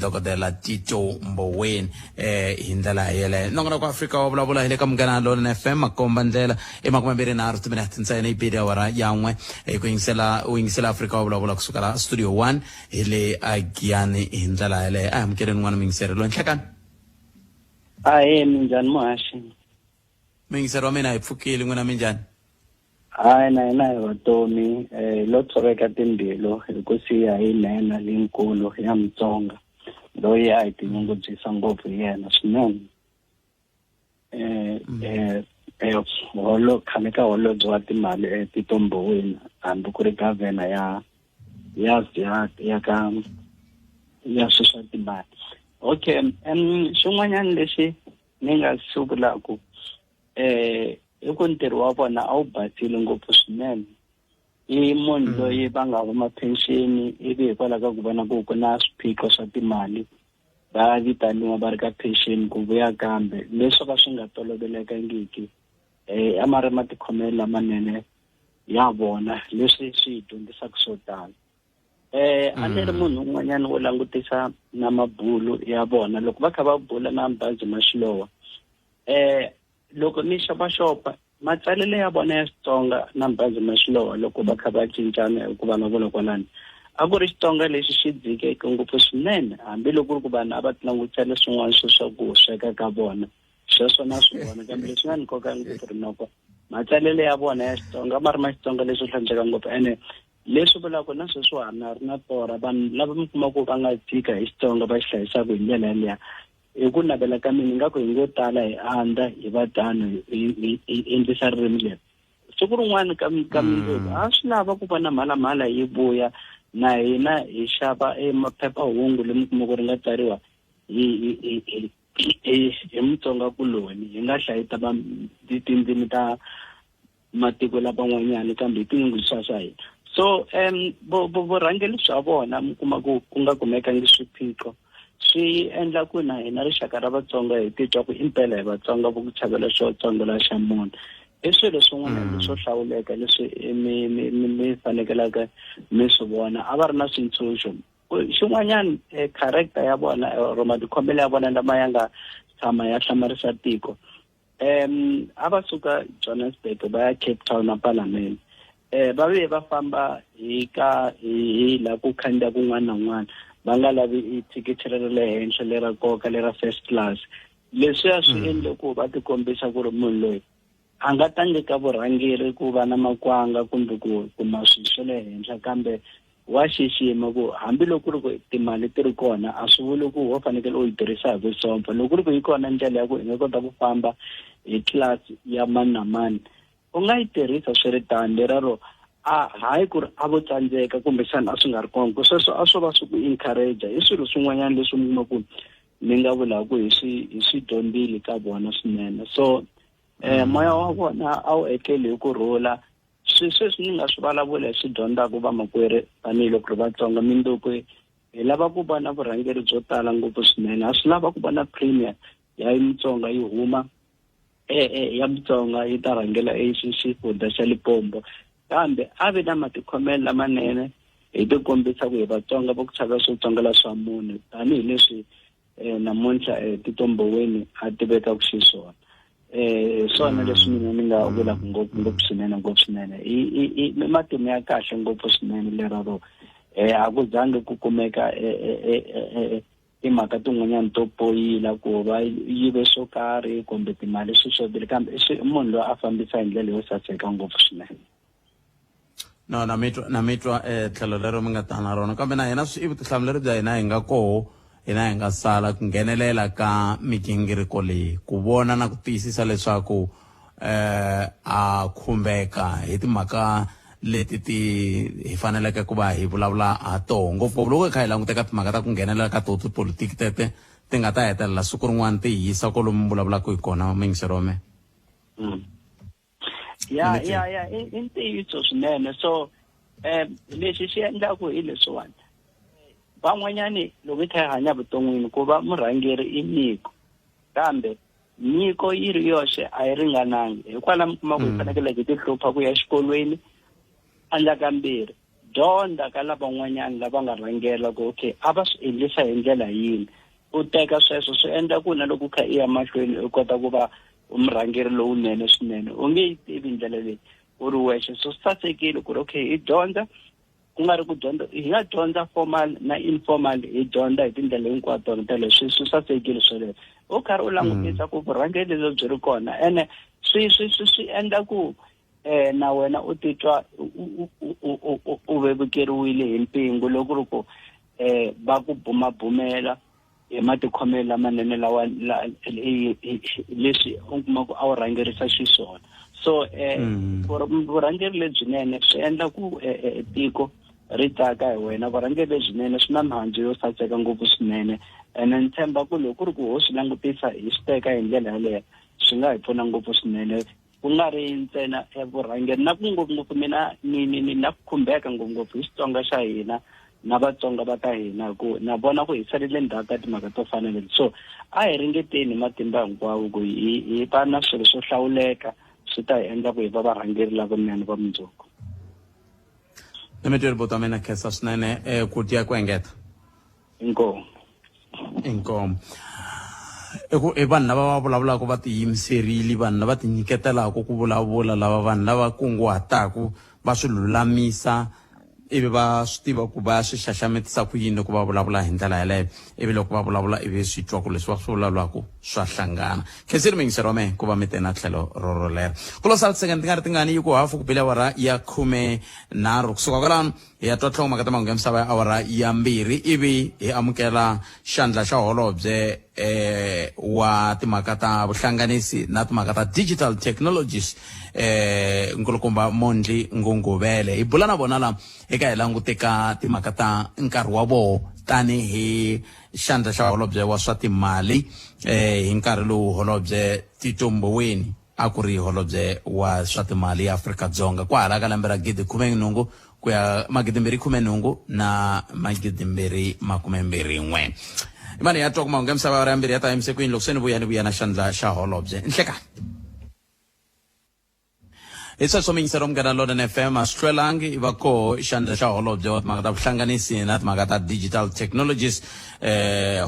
dokodela Tito Mboweni hi ndlela yeleyo nongona ku Afrika wa vulavula hi le ka Munghana Lonene FM makomba ndlela emakumembirhi timinete ntsena ibidi awara yan'we ku yingisela Afrika wa vulavula kusukela studio 1 hi le agiyani hi ndlela yeleyo a amukeleni n'wana mingiseri lo nhlekani minjhani muhaxi mingiseri wa mina hi pfukile n'wina minjhani na hina hi vatomi lo tshoveka timbilu hi ku siya hi nena leyinkulu ya Mutsonga loyi a hi tinyungubyisa ngopfu hi yena swinene khale ka holobye wa timali Tito Mboweni hambi ku ri gavhena ya swi swa timali okay xin'wanyana lexi ni nga xi vulaku i ku ntirho wa vona a wu basile ngopfu swinene i munhu loyi va nga huma pension ivi hikwalaho ka ku vona ku na swiphiqo swa timali va vitaniwa va ri ka pension ku vuya kambe leswo ka swi nga tolovelekangiki amari matikhomelo lamanene ya vona leswi swi dyondzisaka swo tala a ni ri munhu un'wanyana wo langutisa na mabulu ya vona loko va kha va bula na bazi ma Xilowa loko ni xopaxopa matsalelo ya vona ya Xitsonga na bazi ma Xilowa loko va kha va cincana ku vulavula kwalani a ku ri Xitsonga lexi xi dzikeke ngopfu swinene hambiloko ri ku vanhu a va ti langutela swin'wana swa ku sweka ka vona sweswo na swivona kambe leswi nga ni nkoka ngopfu rinoko matsalelo ya vona ya Xitsonga ma ri ma Xitsonga leswi hlantsweka ngopfu ene leswi vulaka na sweswo hana ri na tora vanhu lava mi kuma ku va nga dzika hi Xitsonga va xi hlayisaka hi ndlela yaleyo hi ku navela ka mina ingaku hi ngo tala hi andza hi vadano hi endlisa ririmi leri siku rin'wana ka mundzuku a swi lava ku va na mhalamhala yi vuya na hina hi xava maphephahungu lemi kuma ku ri nga tsariwa hi Mutsonga kuloni hi nga hlayita tindzimi ta matiko lavan'wanyana kambe hi tinyungubyisa swa hina so vurhangeli bya vona mi kuma ku nga kumekangi swiphiqo swi endla ku na hina rixaka ra Vatsonga hi titwa ku impela hi Vatsonga vo ku chavela xo tsongola xa munhu i swilo swin'wana leswo hlawuleka leswi mi fanekelaka mi swi vona a va ri na swintshuxo xin'wanyana character ya vona or matikhomelo ya vona lama ya nga tshama ya hlamarisa tiko a va suka Johannesburg va ya Cape Town na Parliament va ve va famba hi la ku khandziya kun'wana na un'wana va nga lavi thikithi ra le henhla lera koka lera first class leswi swi endle ku va ti kombisa ku ri munhu loyi a nga tangi ka vurhangeri ku va na makwanga kumbe ku kuma swilo swa le henhla kambe wa xixima ku hambiloko ri ku timali ti ri kona a swi vuli ku wo fanekele u yi tirhisa hi vusopfa loko ri ku yi kona ndlela ya ku i nga kota ku famba hi class ya mani na mani u nga yi tirhisa swi ri tani leraro hayi ku ri a vo tsandzeka kumbe xana a swi nga ri kona ku sweswo a swo va swi ku encourage hi swilo swin'wanyana leswi mi kuma ku mi nga vulaku hi swi dyondzile ka vona swinene so moya wa vona a wu etleli hi kurhula sweswi ni nga swi vulavula hi swi dyondzaka vamakwerhu tanihiloko ri Vatsonga mindzuku hi lava ku va na vurhangeri byo tala ngopfu swinene a swi lava ku va na premier ya Mutsonga yi huma ya Mutsonga yi ta rhangela xifundza xa Limpopo kambe a vi na matikhomelo lamanene hi ti kombisa ku hi Vatsonga vo ku chavela swo tsongela swa munhu tanihileswi namuntlha Tito Mboweni a tiveka ku xiswona swona leswi mina ni nga vulaka ngopfu swinene i matimu ya kahle ngopfu swinene leraro a ku zangi ku kumeka timhaka tin'wanyana to poyila ku va yive swo karhi kumbe timali swi xotile kambe munhu loyi a fambisa hi ndlela yo saseka ngopfu swinene no na mitwa tlhelo lero mi nga tana rona kambe na hina i vutihlamuleri bya hina hi nga koho hina hi nga sala ku nghenelela ka migingiriko leyi ku vona na ku tiyisisa leswaku a khumbeka hi timhaka leti hi faneleke ku va hi vulavula ha toho ngopfungopfu loko hi kha hi languteka timhaka ta ku nghenelela ka toho tipolitiki tete ti nga ta hetelela siku rin'wana ti hi yisa kolomu vulavulaka hi kona mingiserome ya i ntiyiso swinene so lexi xi endlaku hi leswiwani van'wanyani loko hi kha hi hanya vuton'wini ku va murhangeri i nyiko kambe nyiko yi ri yoxe a yi ringanangi hikwalaho mi kuma ku hi fanekele hi ti hlupha ku ya xikolweni andla kambirhi dyondza ka lavan'wanyani lava nga rhangela ku okay a va swi endlisa hi ndlela yini u teka sweswo swi endla ku na loko u kha i ya mahlweni u kota ku va umurhangeri lowunene swinene u nge yi tivi ndlela leyi u ri wexe so swi sasekile ku ri okay hi dyondza ku nga ri ku dyondza hi nga dyondza formal na informal hi dyondza hi tindlela hinkwato tele swi sasekile sweleswo u karhi u langutisa ku vurhangeri lebyi byi ri kona ene swi endla ku na wena u titwa u vevukeriwile hi mpingu loko ri ku va ku bumabumela hi matikhomelo lamanene lawa leswi u kuma ku a wu rhangerisa xiswona so vurhangeri lebyinene swi endla ku tiko ri tsaka hi wena vurhangeri lebyinene swi na mihandzu yo saseka ngopfu swinene ene ni tshemba ku loko ku ri ku ho swi langutisa hi swi teka hi ndlela yaleyo swi nga hi pfuna ngopfu swinene ku nga ri ntsena evurhangeri na ku ngopfungopfu mina ni na ku khumbeka ngopfungopfu hi Xitsonga xa hina na Vatsonga va ka hina ku na vona ku hi salele ndzhaku ka timhaka to fana leti. So a hi ringeteni matimba hinkwawo ku hi va na swilo swo hlawuleka swi ta hi endla ku hi va varhangeri lavanene va mundzuku. Nemetweri bota mina khensa swinene ku tiya ku engeta. Inkomo. I vanhu lava va vulavulaka va tiyimiserile, vanhu lava ti nyiketelaka ku vulavula, lava vanhu lava kunguhataka va swi lulamisa ivi va swi tiva ku va swi xaxametisa ku yini ku va vulavula hi ndlela yaleyo, ivi loko va vulavula ivi swi twa ku leswi va swi vulavulaka swa hlangana. Khensini mingiseri wa mehe ku va mi tena tlhelo rololera ku lo sala tisekende tingani yi ku hafu ku bile awara ya 13 kusuka kwalano hi ya twa nhlokomhaka ta mahungu ya misava ya awara ya 2 ivi hi amukela xandla xa holobye wa timhaka ta vuhlanganisi na timhaka ta digital technologies nkulukumba Mongi Ngungubele. Hi bula na vona la eka hi languteka timhaka ta nkarhi wa vona tanihi xandla xa holobye wa swa timali hi nkarhi lowu holobye Tito Mboweni a ku ri holobye wa swa timali ya Afrika-Dzonga kwa hala ka lembe ra 2018 ku ya 2018 na 2021. Imani ya twa mahungu ya misava ya mbirhi ya ta emsekwini loko se ni vuya na xandla xa holobye nhlekani. Isa somingisero mgana London FM Australia iva ko xandla xa holobye wa timhaka ta vuhlanganisi na timhaka ta digital technologies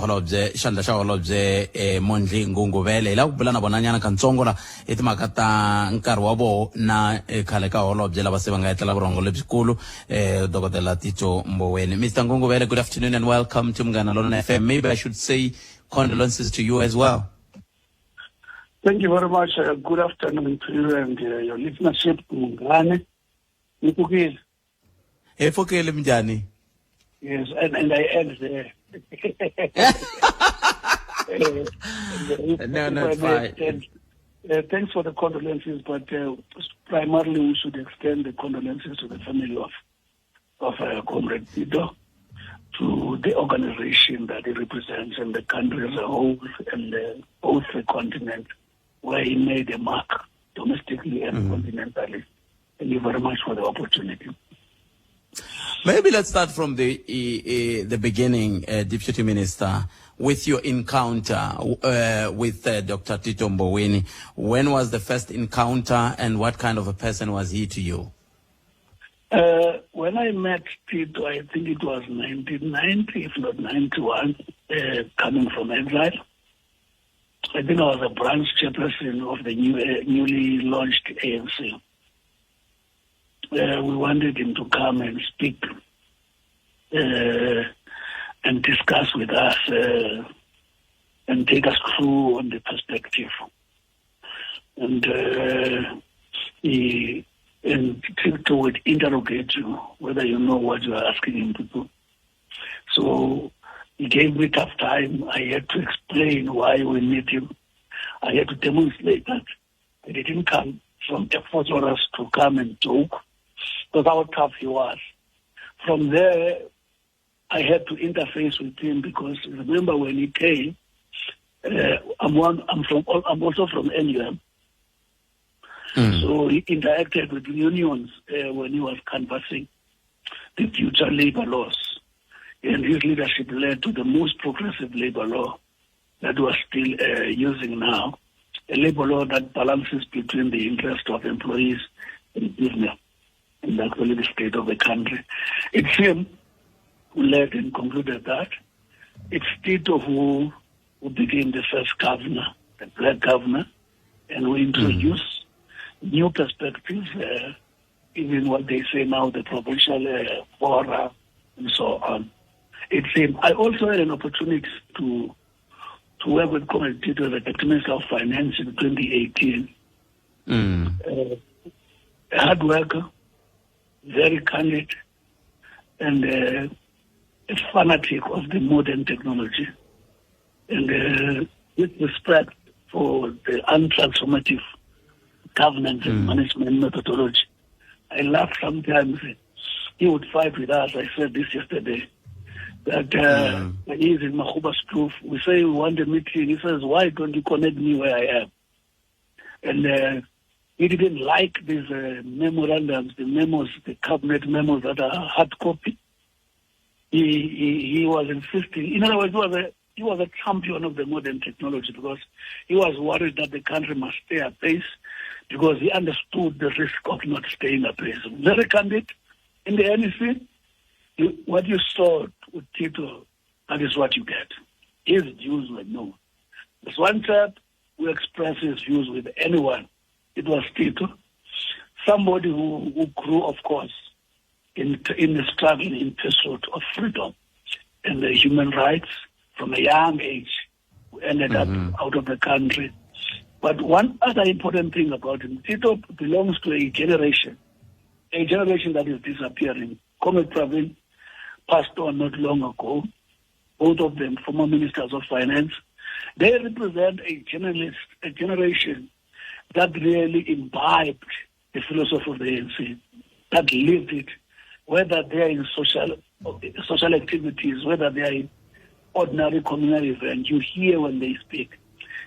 holobye xandla xa holobye Mongi Ngungubele la ku bula na vona nyana kantsongo la hi timhaka ta nkarhi wa vo na khale ka holobye lava se va nga etlela vurongo lebyikulu Dr. Tito Mboweni. Mr. Ngungubele, good afternoon and welcome to Mgana London FM. Maybe I should say condolences to you as well. Thank you very much. Good afternoon to you and your listenership. Mungane. Efokele mjani. Yes, and I end there. No, it's fine. Thanks for the condolences, but primarily we should extend the condolences to the family of Comrade Tito, to the organization that he represents and the country as a whole and both the continent where he made a mark domestically and continentally. Thank you very much for the opportunity. Maybe let's start from the beginning, Deputy Minister, with your encounter with Dr. Tito Mboweni. When was the first encounter and what kind of a person was he to you? When I met Tito, I think it was 1990, if not 91, coming from exile. I think I was a branch chairperson of the newly launched ANC. We wanted him to come and speak and discuss with us and take us through on the perspective. And Tito would interrogate you whether you know what you are asking him to do. So he gave me tough time. I had to explain why we need him. I had to demonstrate that he didn't come from efforts for us to come and talk, because how tough he was. From there, I had to interface with him because remember when he came, I'm also from NUM. So he interacted with unions when he was canvassing the future labor laws. And his leadership led to the most progressive labor law that we're still using now, a labor law that balances between the interest of employees and business, and actually the state of the country. It's him who led and concluded that. It's Tito who became the first governor, the black governor, and who introduced new perspectives, even what they say now, the provincial fora, and so on. It's him. I also had an opportunity to work with Comrade Tito as a Deputy Minister of Finance in 2018. A hard worker, very candid, and a fanatic of the modern technology. And with respect for the untransformative governance and management methodology. I laugh sometimes. He would fight with us. I said this yesterday. That when he's in Mahuba's proof, we say we want a meeting. He says, why don't you connect me where I am? And He didn't like these memorandums, the memos, the cabinet memos that are hard copy. He was insisting. In other words, he was a champion of the modern technology because he was worried that the country must stay at pace because he understood the risk of not staying at pace. Very candid. In the NEC, what you saw with Tito, that is what you get. His views were known. There's one chap who expressed his views with anyone. It was Tito, somebody who grew, of course, in the struggle in pursuit of freedom and the human rights from a young age, who ended up out of the country. But one other important thing about him, Tito belongs to a generation that is disappearing. Comrade Pravin passed on not long ago, both of them former ministers of finance. They represent a generation that really imbibed the philosophy of the ANC, that lived it, whether they are in social activities, whether they are in ordinary communal events. You hear when they speak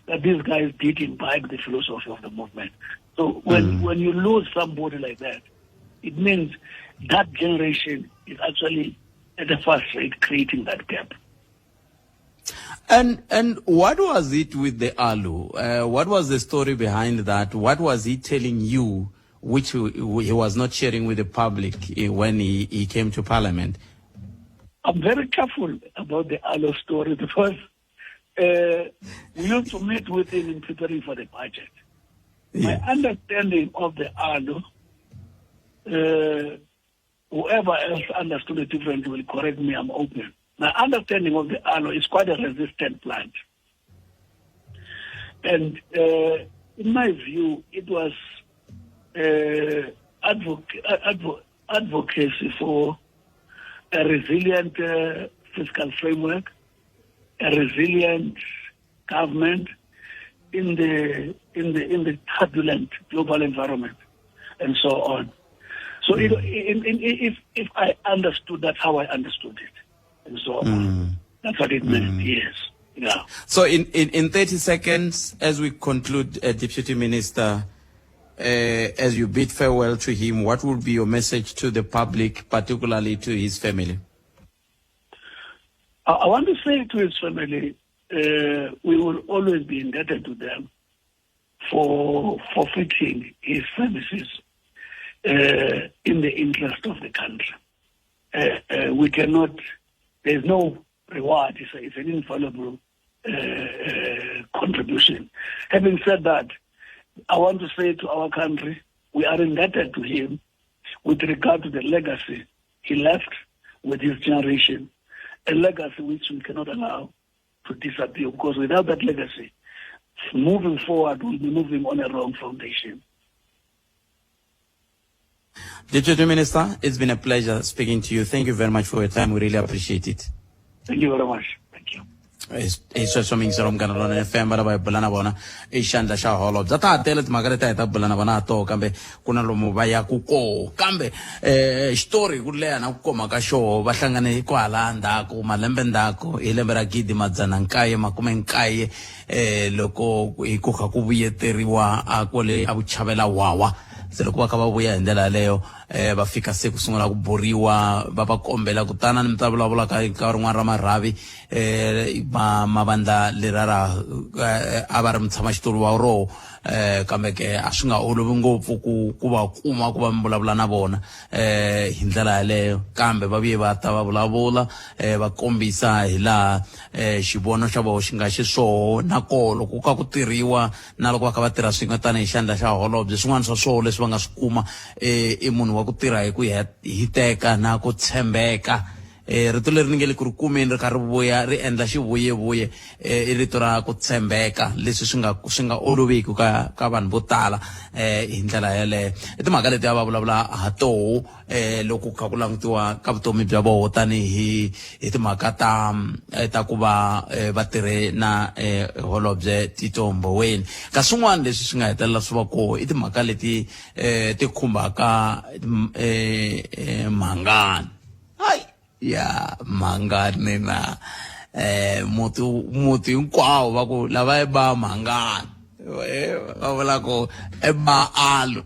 that these guys did imbibe the philosophy of the movement. So when you lose somebody like that, it means that generation is actually at the first rate creating that gap. And what was it with the ALU? What was the story behind that? What was he telling you, which he was not sharing with the public when he came to Parliament? I'm very careful about the ALU story because we used to meet with him in preparing for the budget. Yeah. My understanding of the ALU, whoever else understood it differently will correct me, I'm open. My understanding of the ALU is quite a resistant plant. And in my view, it was advocacy for a resilient fiscal framework, a resilient government in the turbulent global environment, and so on. So if I understood, that's how I understood it. And so that's what it meant, yes. Yeah. So in 30 seconds, as we conclude, Deputy Minister, as you bid farewell to him, what would be your message to the public, particularly to his family? I want to say to his family, we will always be indebted to them for forfeiting his services in the interest of the country. We cannot. There's no reward. It's an infallible contribution. Having said that, I want to say to our country, we are indebted to him with regard to the legacy he left with his generation, a legacy which we cannot allow to disappear, because without that legacy, moving forward, we'll be moving on a wrong foundation. Deputy Minister, it's been a pleasure speaking to you. Thank you very much for your time. We really appreciate it. Thank you very much. Thank you. Sweswo mingisero mugana lona FM va yi bulana vona I xandla xa holobye za ta tele timhaka leti hi ta bulana vona to kambe ku na lomu va ya ku ko kambe xitori ku leha na ku koma ka xoho va hlangane ku hala ndzhaku malembe ndzhaku hi lembe ra 1999 loko hi ku kha ku vuyeteriwa a kwale a vuchavela wawa se loko va kha va vuya hi ndlela leyo va fika se ku sungula ku boriwa va va kombela kutana ni mi ta vulavula ka rin'wana ra marhavi mavandla lerara a va ri mutshamaxitulu wa roho kambe ke a swi nga olovi ngopfu ku va kuma ku va mi vulavula na vona hi ndlela yaleyo kambe va vuye va ta va vulavula va kombisa hi laha xivono xa vona xi nga xiswoho na koho loko ku ka ku tirhiwa na loko va kha va tirha swin'we tanihi xandla xa holobye swin'wana swa swoho leswi va nga swi kuma I munhu wa ku tirha hi ku hiteka na ku tshembeka rito leri ni nge le ku ri kumeni ri kha ri vuya ri endla xivuyevuye I rito ra ku tshembeka leswi swi nga oloviki ka vanhu vo tala hi ndlela yaleyo I timhaka leti va vulavula ha toho loko kha ku langutiwa ka vutomi bya vona tanihi hi timhaka ta ku va va tirhe na holobye Tito Mboweni ka swin'wana leswi swi nga hetelela swi va koho I timhaka leti ti khumbaka mhangani ya mhangani na muti hinkwawo va ku lava ba mhangani va vula ku maalo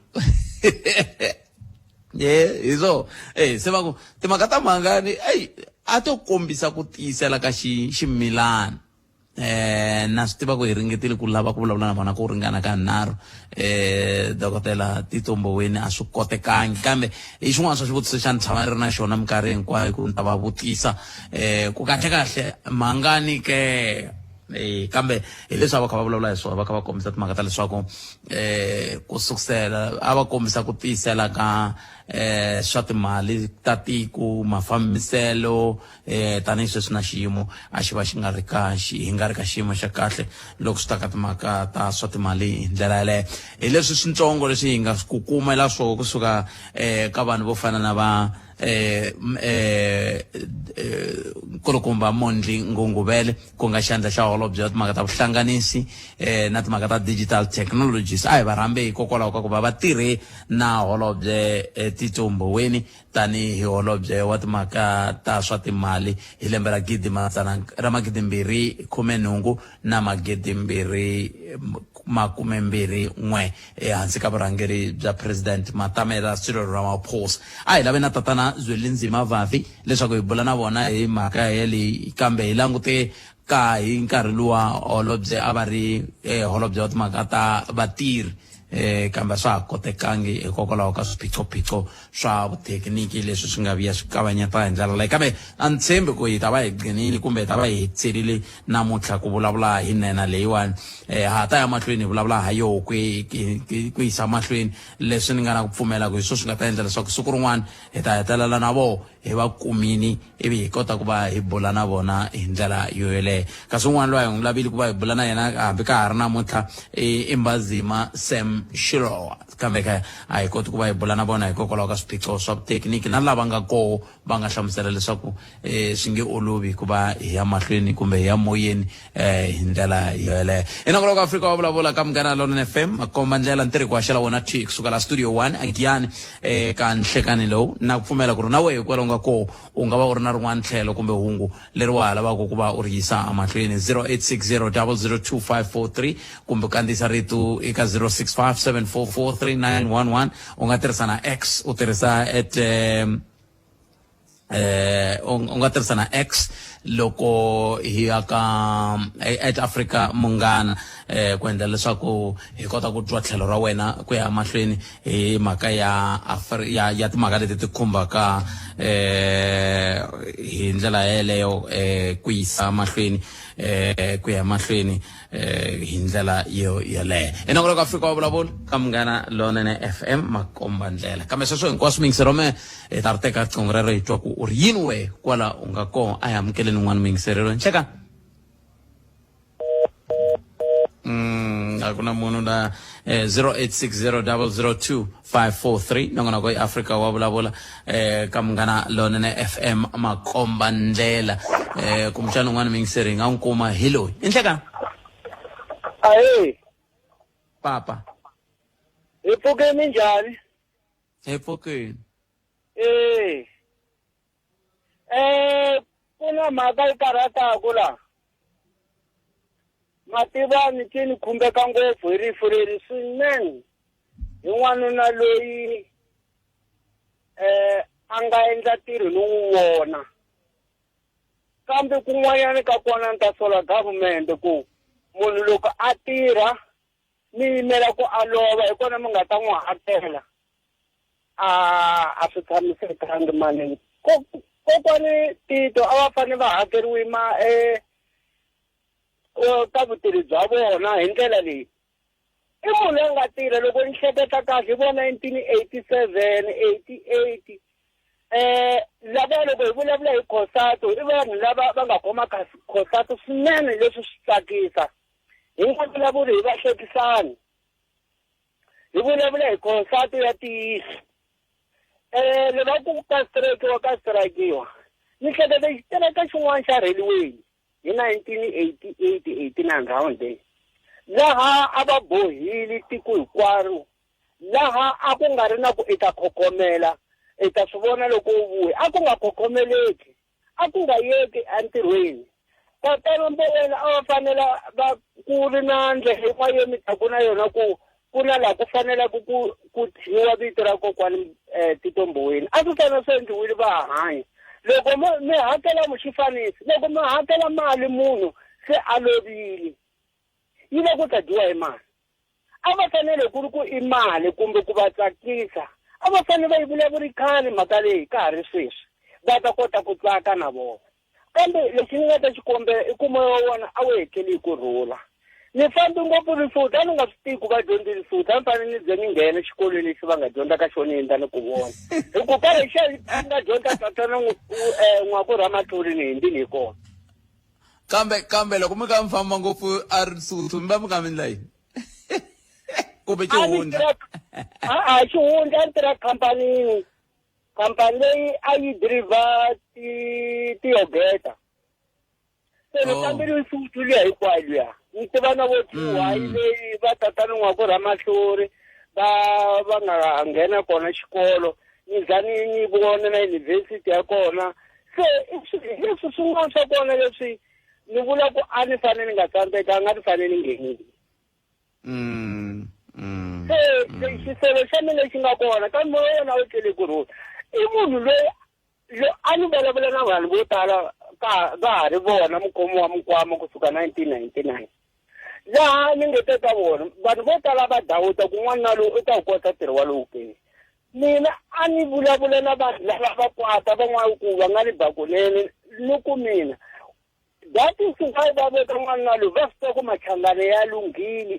hizo se va ku timhaka ta mhangani a to kombisa ku tiyisela ka ximilana na swi tiva ku hi ringetile ku lava ku vulavula na vona ku ringana ka nharhu dokodela Tito Mboweni a swi kotekangi kambe hi xin'wana swa xivutiso xa ni tshama ri na xona minkarhi hinkwayo ku ni ta va vutisa ku kahle mhangani ke kambe hi leswi a va kha va vulavula hi swona va kha va kombisa timhaka ta leswaku ku sukusela a va kombisa ku tiyisela ka swa timali ta tiko mafambiselo tanihi sweswi na xiyimo a xi va xi nga ri hi nga ri ka xiyimo xa kahle loko swi ta ka timhaka ta swa timali hi ndlela yaleyo hi leswi swintsongo leswi hi nga ku kumela swoho kusuka ka vanhu vo fana na va kulukumba Mongi Ngungubele ku nga xandla xa holobye wa timhaka ta vuhlanganisi na timhaka ta digital technologies a hi va rambe hikokwalaho ka ku va tirhe na holobye Tito Mboweni tanihi holobye wa timhaka ta swa timali hi lembe ra 2020 na 2021 ehansi ka vurhangeri bya president Matamela Cyril Ramaphosa a hi lave na tatana Zwelinzima Vavi leswaku hi bula na vona hi mhaka yaleyi kambe hi langute ka hi nkarhi luwa holobye a va ri holobye wa timhaka ta vatirhi kambe swa ha kotekangi hikokwalaho ka swiphiqophiqo swa vuthekiniki leswi swi nga viya swi kavanyeta hi ndlela leyi kambe a ni tshembi ku hi ta va hi gqinile kumbe hi ta va hi hetelile namuntlha ku vulavula hi nena leyiwani ha ta ya mahlweni hi vulavula ha yoho ku yisa mahlweni leswi ni nga na ku pfumela ku hi swona swi nga ta endla leswaku siku rin'wana hi ta hetelela na vona hi va kumini ivi hi kota ku va hi bula na vona hi ndlela yo yeleyo kasi un'wana loyi hi n'wi lavile ku va hi bula na yena hambi ka ha ri namuntlha i Mbazima Sam Shilowa kambe a hi koti ku va hi bula na vona hikokwalaho ka swiphiqo swa vuthekiniki na lava nga koho va nga hlamusela leswaku swi nge olovi ku va hi ya mahlweni kumbe hi ya moyeni hi ndlela yo yeleyo hi na kuloko Afrika wa vulavula ka Munghana Lonene FM makomba ndlela ntirho wa xela wona T kusuka la studio 1 agiyani ka nhlekani lowu na ku pfumela ku ri na wehe kwalo nga koho u nga va u ri na rin'wana tlhelo kumbe hungu leri wa lavaka ku va u ri yisa amahlweni 0860002543 kumbe kandziyisa rito eka 0657443911 u nga tirhisa na X u tirhisa u nga tirhisa na X loko hi ya ka Afrika Munghana ku endla leswaku hi kota ku twa tlhelo ra wena ku ya mahlweni hi mhaka ya timhaka leti ti khumbaka hi ndlela yeleyo ku yisa mahlweni ku ya mahlweni hi ndlela yo yeleyo ina kuloko Afrika wa vulavula ka Munghana Lonene FM makomba ndlela kambe sweswo hinkwaswo mingisero me ta ri teka riqingho rero hi twa ku u ri yini we kwala u nga kona a hi amukeleni n'wana mingiserelo ncheka a ku na munhu na 0860002543 nongona ko Africa wa vulavula ka Munghana Lonene FM makomba ndlela kumshana n'wana mingiseri nga nkuma hello ncheka papa ipfukeni njhani ipfukeni kuna mhaka yi karhataku la mativani ti ni khumbeka ngopfu hi rifu leri swinene hi n'wanuna loyi a nga endla ntirho lowu wona kambe kun'wanyana ka kona ni ta sola government ku munhu loko a tirha mi yimela ku a lova hi kona mi nga ta n'wi hakela a swi tshamisekangi mani kokwani Tito a va fanele va hakeriwi ka vutirhi bya vona hi ndlela leyi i munhu loyi nga tirha loko ni hleketa kahle hi vona 1987 88 lava loko hi vulavula hi khosato i vanhu lava va nga khoma khosato swinene leswi swi tsakisa hi nga vulavuli hi vahlekisani hi vulavula hi khosato ya tiyisi lava ku ka strikewa ni hleketa xitereka xin'wana xa railway hi 1988 round day laha a va bohili tiko hinkwaro laha a ku nga ri na ku i ta khokhomela i ta swi vona loko u vuya a ku nga khokhomeleki a ku nga yeki entirhweni tatana Mboweni a va fanele va ku ri na ndlela yin'wana mi ta ku na yona ku na laha ku fanela ku dyiwa vito ra kokwani Tito Mboweni a swi fanele swi endliwile va hanya loko mi hakela muxifaniso loko mi hakela mali munhu se a lovile yi le ku ta dyiwa hi mali a va fanele ku ri ku i mali kumbe ku va tsakisa a va fanele va yi vulavuri khale mhaka leyi ka ha ri sweswi va ta kota ku tsaka na vona kambe lexi ni nga ta xi kombela i ku moya wa wona a wu heteli hi kurhula ni fambi ngopfu risuthu a ni nga swi tivi ku va dyondzi risuthu a ni fanele ni ze ni nghena xikolweni lexi va nga dyondza ka xona yindza ni ku vona hi ku ka lexi a nga dyondza tatana n'waku Ramatluli ni hindzini hi kona kambe loko mi ka mi famba ngopfu a risuthu mi va mi ka mi endla yini kumbe xihundla xihundla a ni tirha khampanini khampani leyi a yi driva tiyogeta se ni kambeli risuthu liya hinkwayo liya ni tiva na vo tiwayi leyi va tatana n'waku Ramatluli va nga nghena kona xikolo ni za ni vona na yunivhesiti ya kona se leswi swin'wana swa kona leswi ni vula ku a ni fanele ni nga tsandzekanga ni fanele ni nghenile se xisele xa mina lexi nga kona kambe moya wena wu tlele kurhula i munhu loyi a ni vulavula na vanhu vo tala va ha ri vona mukhomi wa Mukwama kusuka 1999 laha ni nge teka vona vanhu vo tala va dawuta kun'wana na lowu u ta wu kota ntirho wa lowu ke mina a ni vulavula na vanhu lava va kwata van'wana ku va nga ni bakunene ni ku mina that is why va veka n'wana na lowu va swi tiva ku machangane ya lunghile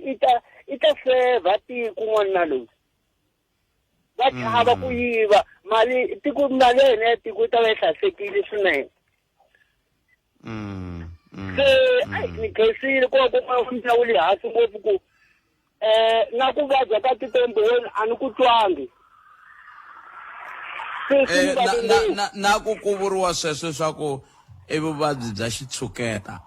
i ta seva tiko n'wana na lowu va chava ku yiva mali ya hina ya tiko yi ta va yi hlasekile swinene se ni khensile ku va ku mina wu le hansi ngopfu ku na ku vabya ka Tito Mboweni a ni ku twangi na ku vuriwa sweswo swa ku i vuvabyi bya xitshuketa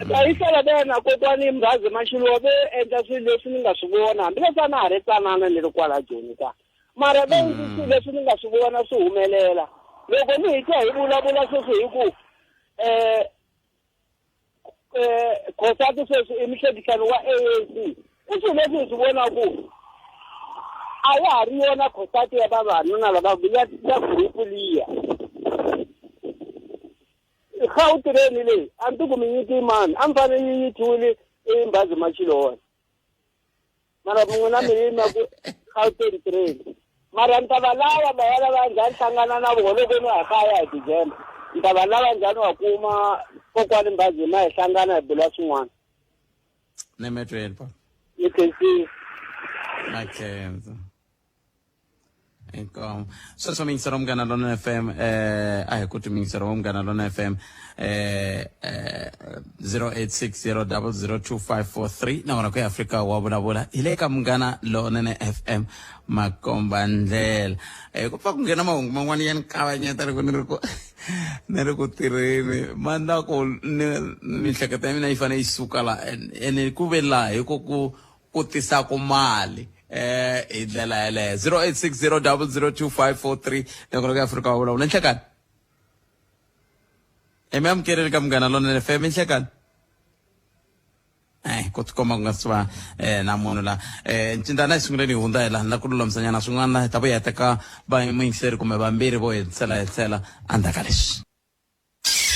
va yisela vena kokwani Mbazi Mashilo ve endla swilo leswi ni nga swi vona hambileswi a na ha ri tsanana ni ri kwala Joni ka mara ve swilo leswi ni nga swi vona swi humelela loko ni hi twa hi vulavula sweswi hi ku khosati sweswi i mihlekisano wa ANC i swilo leswi hi swi vona ku a ya ha ri yona khosati ya vavanuna lava ya gurupu liya Gauteng leyi a ni tiku mi nyiki mani a mi fanele yi nyikiwile i Mbazi Mashilo mara mun'we na mina ku Gauteng train mara ni ta va lava va ya lava njhani hlangana na vona loko ni hakaya hi December ni ta va lava njhani wa kuma kokwani Mbazi ma hi hlangana hi bula swin'wana ni metweni pa ni khensile makhensa inkomo sweswo mingisero wa Munghana Lonene FM a hi kuti mingisero wa Munghana Lonene FM 0860002543 na vona ku Afrika wa vulavula hi le ka Munghana Lonene FM makomba ndlela ku pfa ku nghena mahungu man'wana ya ni kavanyeta loko ni ri ku tirheni manda ku mihleketa ya mina yi fanele yi suka la ene ku ve laha hi ku tisa ku mali hi ndlela yaleyo 0860002543 loko ka Afrika wa vulavula nhlekani mi amukeleli ka Munghana Lonene FM nhlekani ku tikomba ku nga si va na munhu la ncindana hi sunguleni hi hundza hi laha na ku lulamisanyana swin'wana hi ta vuya teka vayingiseri kumbe vambirhi vo hetlela andzhaka leswi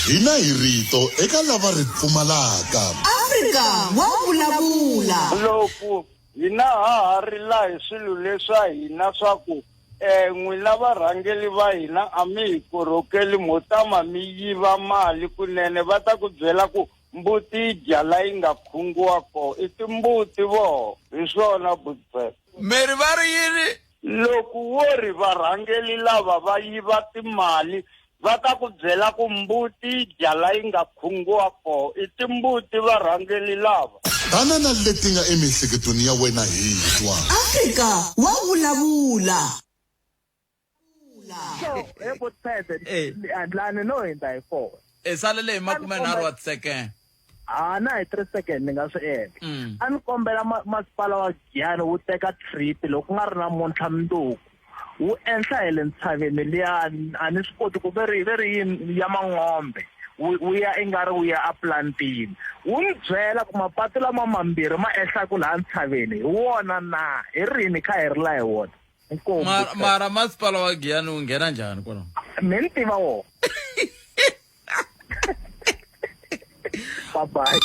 hina hi rito eka lava ri pfumalaka Afrika wa vulavula loko hina ha ri la hi swilo leswa hina swa ku n'wina varhangeli va hina a mi hi korhokeli motama mi yiva mali kunene va ta ku byela ku mbuti yi dya la yi nga khungiwa ko i timbuti vo hi swona butse meri va ri yini loko wo ri varhangeli lava va yiva timali va ta ku byela ku mbuti yi dya la yi nga khungiwa ko i timbuti varhangeli lava tana na leti nga emihleketweni ya wena hi twa Afrika wa vulavula andlani no hinda hi kona salele hi makumenharhu wa tisecond na hi 3 second ni nga swi endla a ni kombela masipala wa Giyani wu teka trip loko ku nga ri na muntlha mundzuku wu enhla hi le ntshaveni liya a ni swi koti ku veri ya mang'ombe wu ya i nga ri wu ya a plantini wu ni byela ku mapatu lama mambirhi ma ehlaku laha ntshaveni hi wona na hi rini kha hi ri la hi wona mara masipala wa Giyani wu nghena njhani kwalaho mi ni tiva wona bye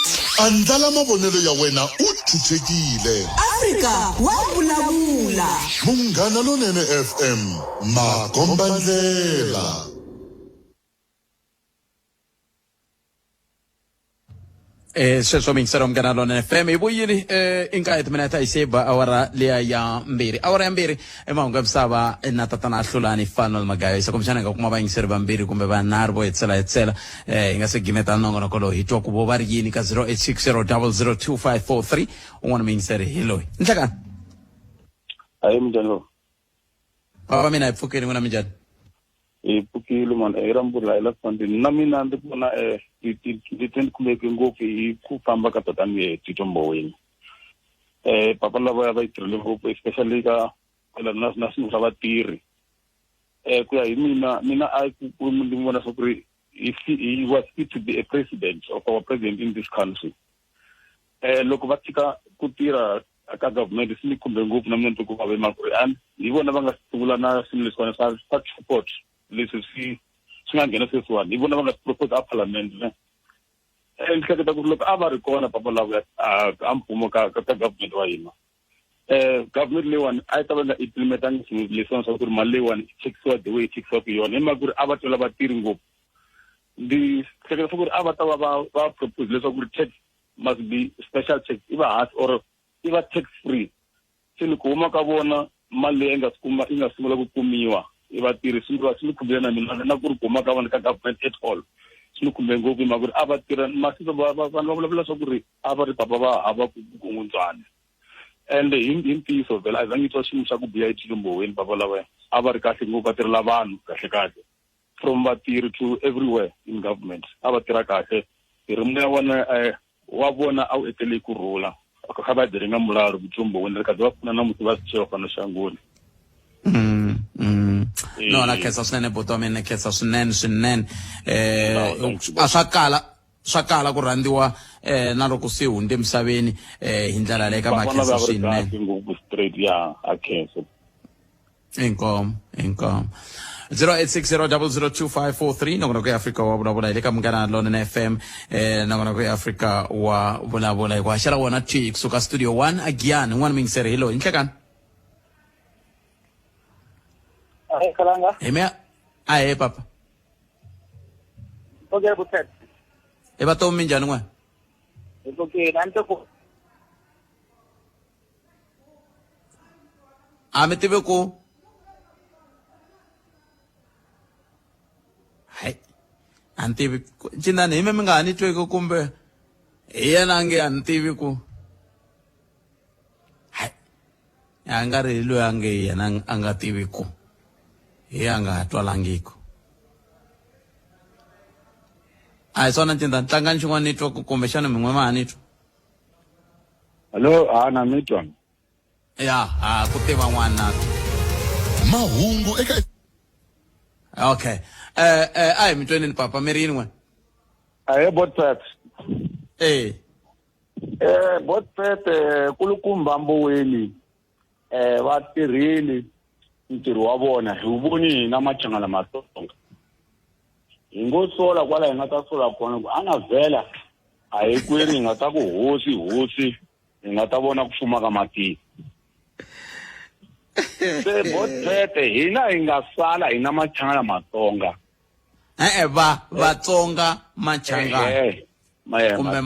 andlala mavonelo ya wena u chuchekile Afrika wa vulavula Munghana Lonene FM makomba ndlela sweswo mingisero Munghana Lonene FM hi vuyile inka timinete ayiseba awara liya ya mbirhi awara ya mbirhi emahungu ya misava na tatana Hlulani Fano Magayo isa kumbexana nga kuma vayingiseri vambirhi kumbe vanharhu vo Etlela hi nga se gimeta nongonoko lowu hi twa ku vo va ri yini ka 0860002543 un'wana muyingiseri hi loyi nhlekani hayi minjhani lo papa mina hi pfukeni n'wina minjhani hi pfukile mani hi rambula hi la fandini na mina ndzi vona ti kumeke ngopfu hi ku famba ka tatani Tito Mboweni papa lava va yi tirhile ngopfu especially ka na swilo swa vatirhi ku ya hi mina a ku ndzi vona swa ku ri he was fit to be a president of our president in this country loko va tshika ku tirha ka government swi ni kumbe ngopfu na mina ndzi ku va ve makuri hi vona va nga sungula na swilo leswiwani swa support leswi swi nga nghena sweswiwani hi vona va nga propose a parliament ne ni hleketa ku loko a va ri kona papa lavo a mfumo ka government wa hina government leyiwani a yi ta va nga implementangi swilo leswiwani swa ku ri mali leyiwani i chekisiwa the way i chekisiwaka yona hi mhaka ku ri a va tela vatirhi ngopfu ndi hleketa swa ku ri a va ta va propose leswaku ri tax must be special tax i va hansi or i va tax free se loko huma ka vona mali leyi i nga sungula ku kumiwa i vatirhi swi ni khumbela na mina na ku ri huma ka vona ka government at all swi ni khumbe ngopfu hi mhaka ku ri a va tirha masiku vanhu va vulavula swa ku ri a va ri papa va hava vukungundzwana and hi ntiyiso vhela a zangi twa xiyimo xa ku biha hi Tito Mboweni papa lava a va ri kahle ngopfu va tirhela vanhu kahle from vatirhi to everywhere in government a va tirha kahle hi ri mina wa vona a wu etele ku Rhula kha va diringa mularo Tito Mboweni ri kahle va pfuna na muti va swichewa fana xangoni no na khensa swinene buti wa mina ni khensa swinene a swa kala ku rhandziwa na loko swi hundze emisaveni hi ndlela leyi ka makhensa swinene straight ya a khensa inkomo 0860002543 nongonoko ya Afrika wa vulavula hi le ka Munghana Lonene FM nongonoko ya Afrika wa vulavula hi ku haxela wona twi kusuka studio 1 a Giyani n'wana miyingiseri hi loyi nhlekani kalanga ahe papa okay butet vatomi minjhani n'wana okay nante ku a mi tivi ku hayi a ni tivi cinani hi mi nga ha ni tweki kumbe hi yena a nge a ni tivi ku hayi a nga ri hi loyi a nge yena a nga tivi ku hi a nga twalangiku a hi swona cinda tlangani xin'wana ni twa kumbe xana min'we ma ha ni twa hello na mi twa ya ku tiva n'wana mahungu eka okay a hi mi twenini papa mi ri yini n'wana ahe botpet botpet kulukumba Mboweni va tirhile ntirho wa vona hi voni na machangana matsonga hi ngo sola kwala hi nga ta sola kona ku a nga vhela a hi kweri hi nga ta ku hosi hi nga ta vona ku fuma ka matiko se botpet hina hi nga sala hi na machangana matsonga vatsonga machangana kumbe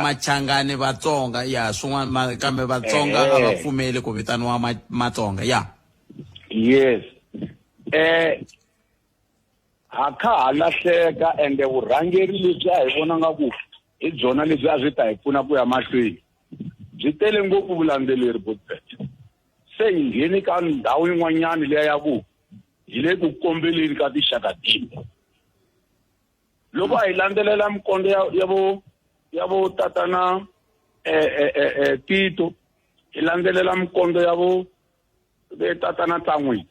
machangani vatsonga ya swin'wana kambe vatsonga a va pfumeli ku vitaniwa matsonga ya yes ha kha ha lahleka ende vurhangeri lebyi a hi vona nga ku hi byona lebyi a byi ta hi pfuna ku ya mahlweni byi tele ngopfu vulandzeleri botpet se hi ngheni ka ndhawu yin'wanyana leya ya ku hi le ku kombeleni ka tixaka timbe loko a hi landzelela mikondo ya vo tatana Tito hi landzelela mikondo ya vo tatana Tsan'wini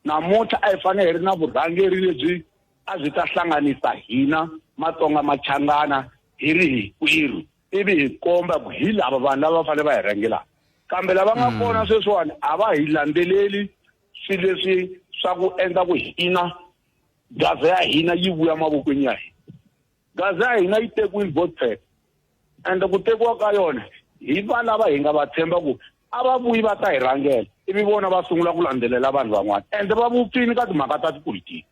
namuntlha a hi fanele hi ri na vurhangeri lebyi a byi ta hlanganisa hina Matsonga Machangana hi ri hinkwerhu ivi hi komba ku hi lava vanhu lava va fanele va hi rhangelaka kambe lava nga kona sweswiwani a va hi landzeleli swilo leswi swa ku endla ku hina gaza ya hina yi vuya mavokweni ya hina gaza ya hina yi tekiwile vote ende ku tekiwa ka yona hi va lava hi nga va tshemba ku a va vuyi va ta hi rhangela ivi vona va sungula ku landzelela vanhu van'wana ende va vupfini ka timhaka ta tipolitiki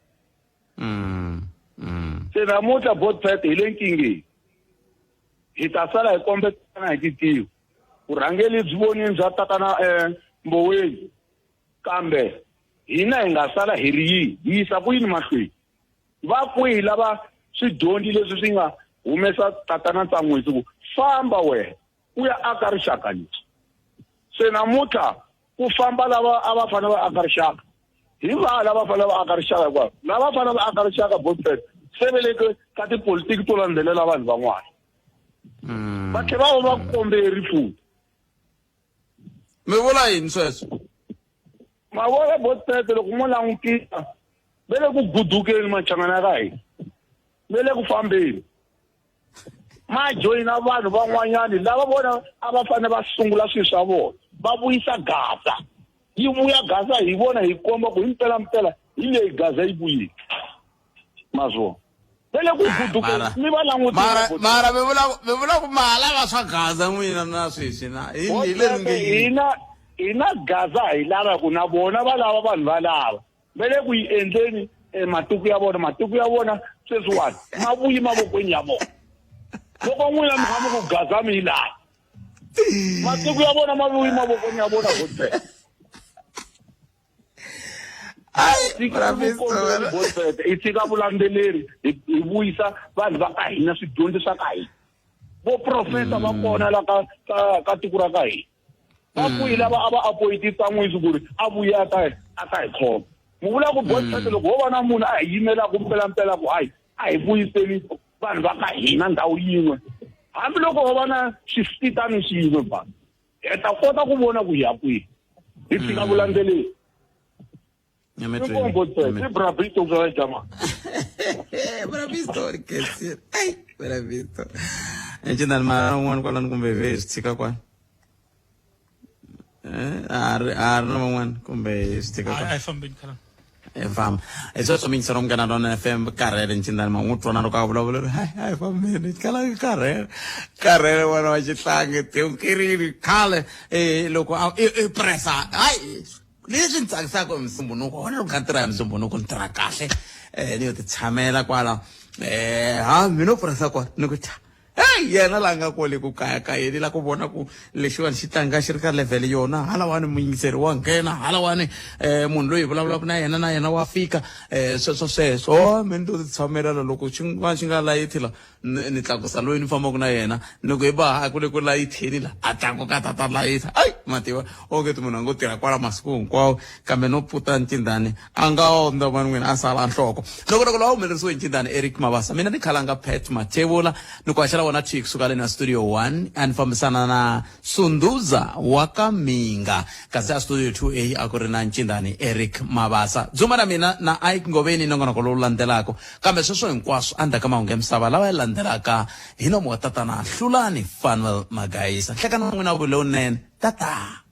se namuntlha vote hi le nkingeni hi ta sala hi kombetana hi titiyo vurhangeli byi vonini bya tatana Mboweni kambe hina hi nga sala hi ri yi yisa ku yini mahlweni va kwihi lava swidyondzi leswi swi nga humesa tatana Ntsan'wisi ku famba wena u ya aka rixaka lexi se namuntlha ku famba lava a va fanele va aka rixaka hi va lava fanele va aka rixaka hikwavo lava fanele va aka rixaka botsfet se veleke ka tipolitiki to landzelela vanhu van'wana va tlhela va komberi futhi mi vula yini sweswo mavona botsfet loko mo langutisa vele ku gudukeni Machangana ka hina vele ku fambeni ma joyina vanhu van'wanyani lava vona a va fanele va sungula swilo swa vona va vuyisa gaza yi vuya gaza hi vona hi komba ku himpela hi leyi gaza yi vuyile mazwo vele ku gudukeni mi va langutisa mara mi vula ku mahala va swa gaza n'wina na sweswi na hi le hina gaza hi lava ku na vona va lava vanhu va lava vele ku yi endleni matiku ya vona sweswiwani ma vuyi mavokweni ya vona loko n'wina mi tshama ku gaza mi yi lava matiku ya vona ma vuyi mavokweni ya vona votsfet i tshika vulandzeleri hi vuyisa vanhu va ka hina swidyondzi swa ka hina vo profesa va kona la ka tiko ra ka hina va kwihi lava a va appointisa Ntsan'wisi ku ri a vuya a ta hi khoma mu vula ku botsfet loko ho va na munhu a hi yimelaka mpela ku hayi a hi vuyiseni vanhu va ka hina ndhawu yin'we hambiloko ho va na xisitani xin'we ba hi ta kota ku vona ku hi ya kwihi hi tshika vulandzeleri Bravisto bya jama Bravisto rikesi ai Bravisto enjina mara un'wana kwalani kumbe ve sitsika kwani a ri na van'wana kumbe sitsika kwani ai fambeni khala famba sweswo mintirho mungana lona FM karhele ncindani mangutwana loko a vulavula hai fambeni kala karhele wena wa xihlangi tiukirini khale loko i pressa hai leswi ni tsakisaka hi musumbunuko wona loko nga tirha hi musumbunuko ni tirha kahle ni yo ti tshamela kwala mi no pressa kwala ni ku yena la nga kole ku kaya ka yeni la ku vona ku lexiwani xi tlanga xi ri ka level yona halawani muyingiseri wa nghena halawani munhu loyi vulavulaka na yena wa fika sweswo mi ni to ti tshamela loko xin'wana xi nga layithi la ni tlakusa loyi ni fambaka na yena loko hi ba a kule ku layitheni la a tlakuka tata layitha ai mativa onge munhu a ngo tirha kwala masiku hinkwawo kambe no puta ncindani a nga ondza mani n'wina a sala nhloko loko la humelerisiwe ncindani Eric Mabasa mina ni khalanga Pet Matebula ni ku haxela wona chick suka le na studio 1 a ni fambisana na Sunduza wa ka Minga kasi a studio 2A a ku ri na ncindani Eric Mabasa dzuma na mina na Ike Ngoveni nongonoko lowu landzelaka kambe sweswo hinkwaswo a ndzhaku ka mahungu ya misava lawa ya landzelaka hi nomo wa tatana Hlulani Fanwell Magayisa hlekana n'wina vulonene tata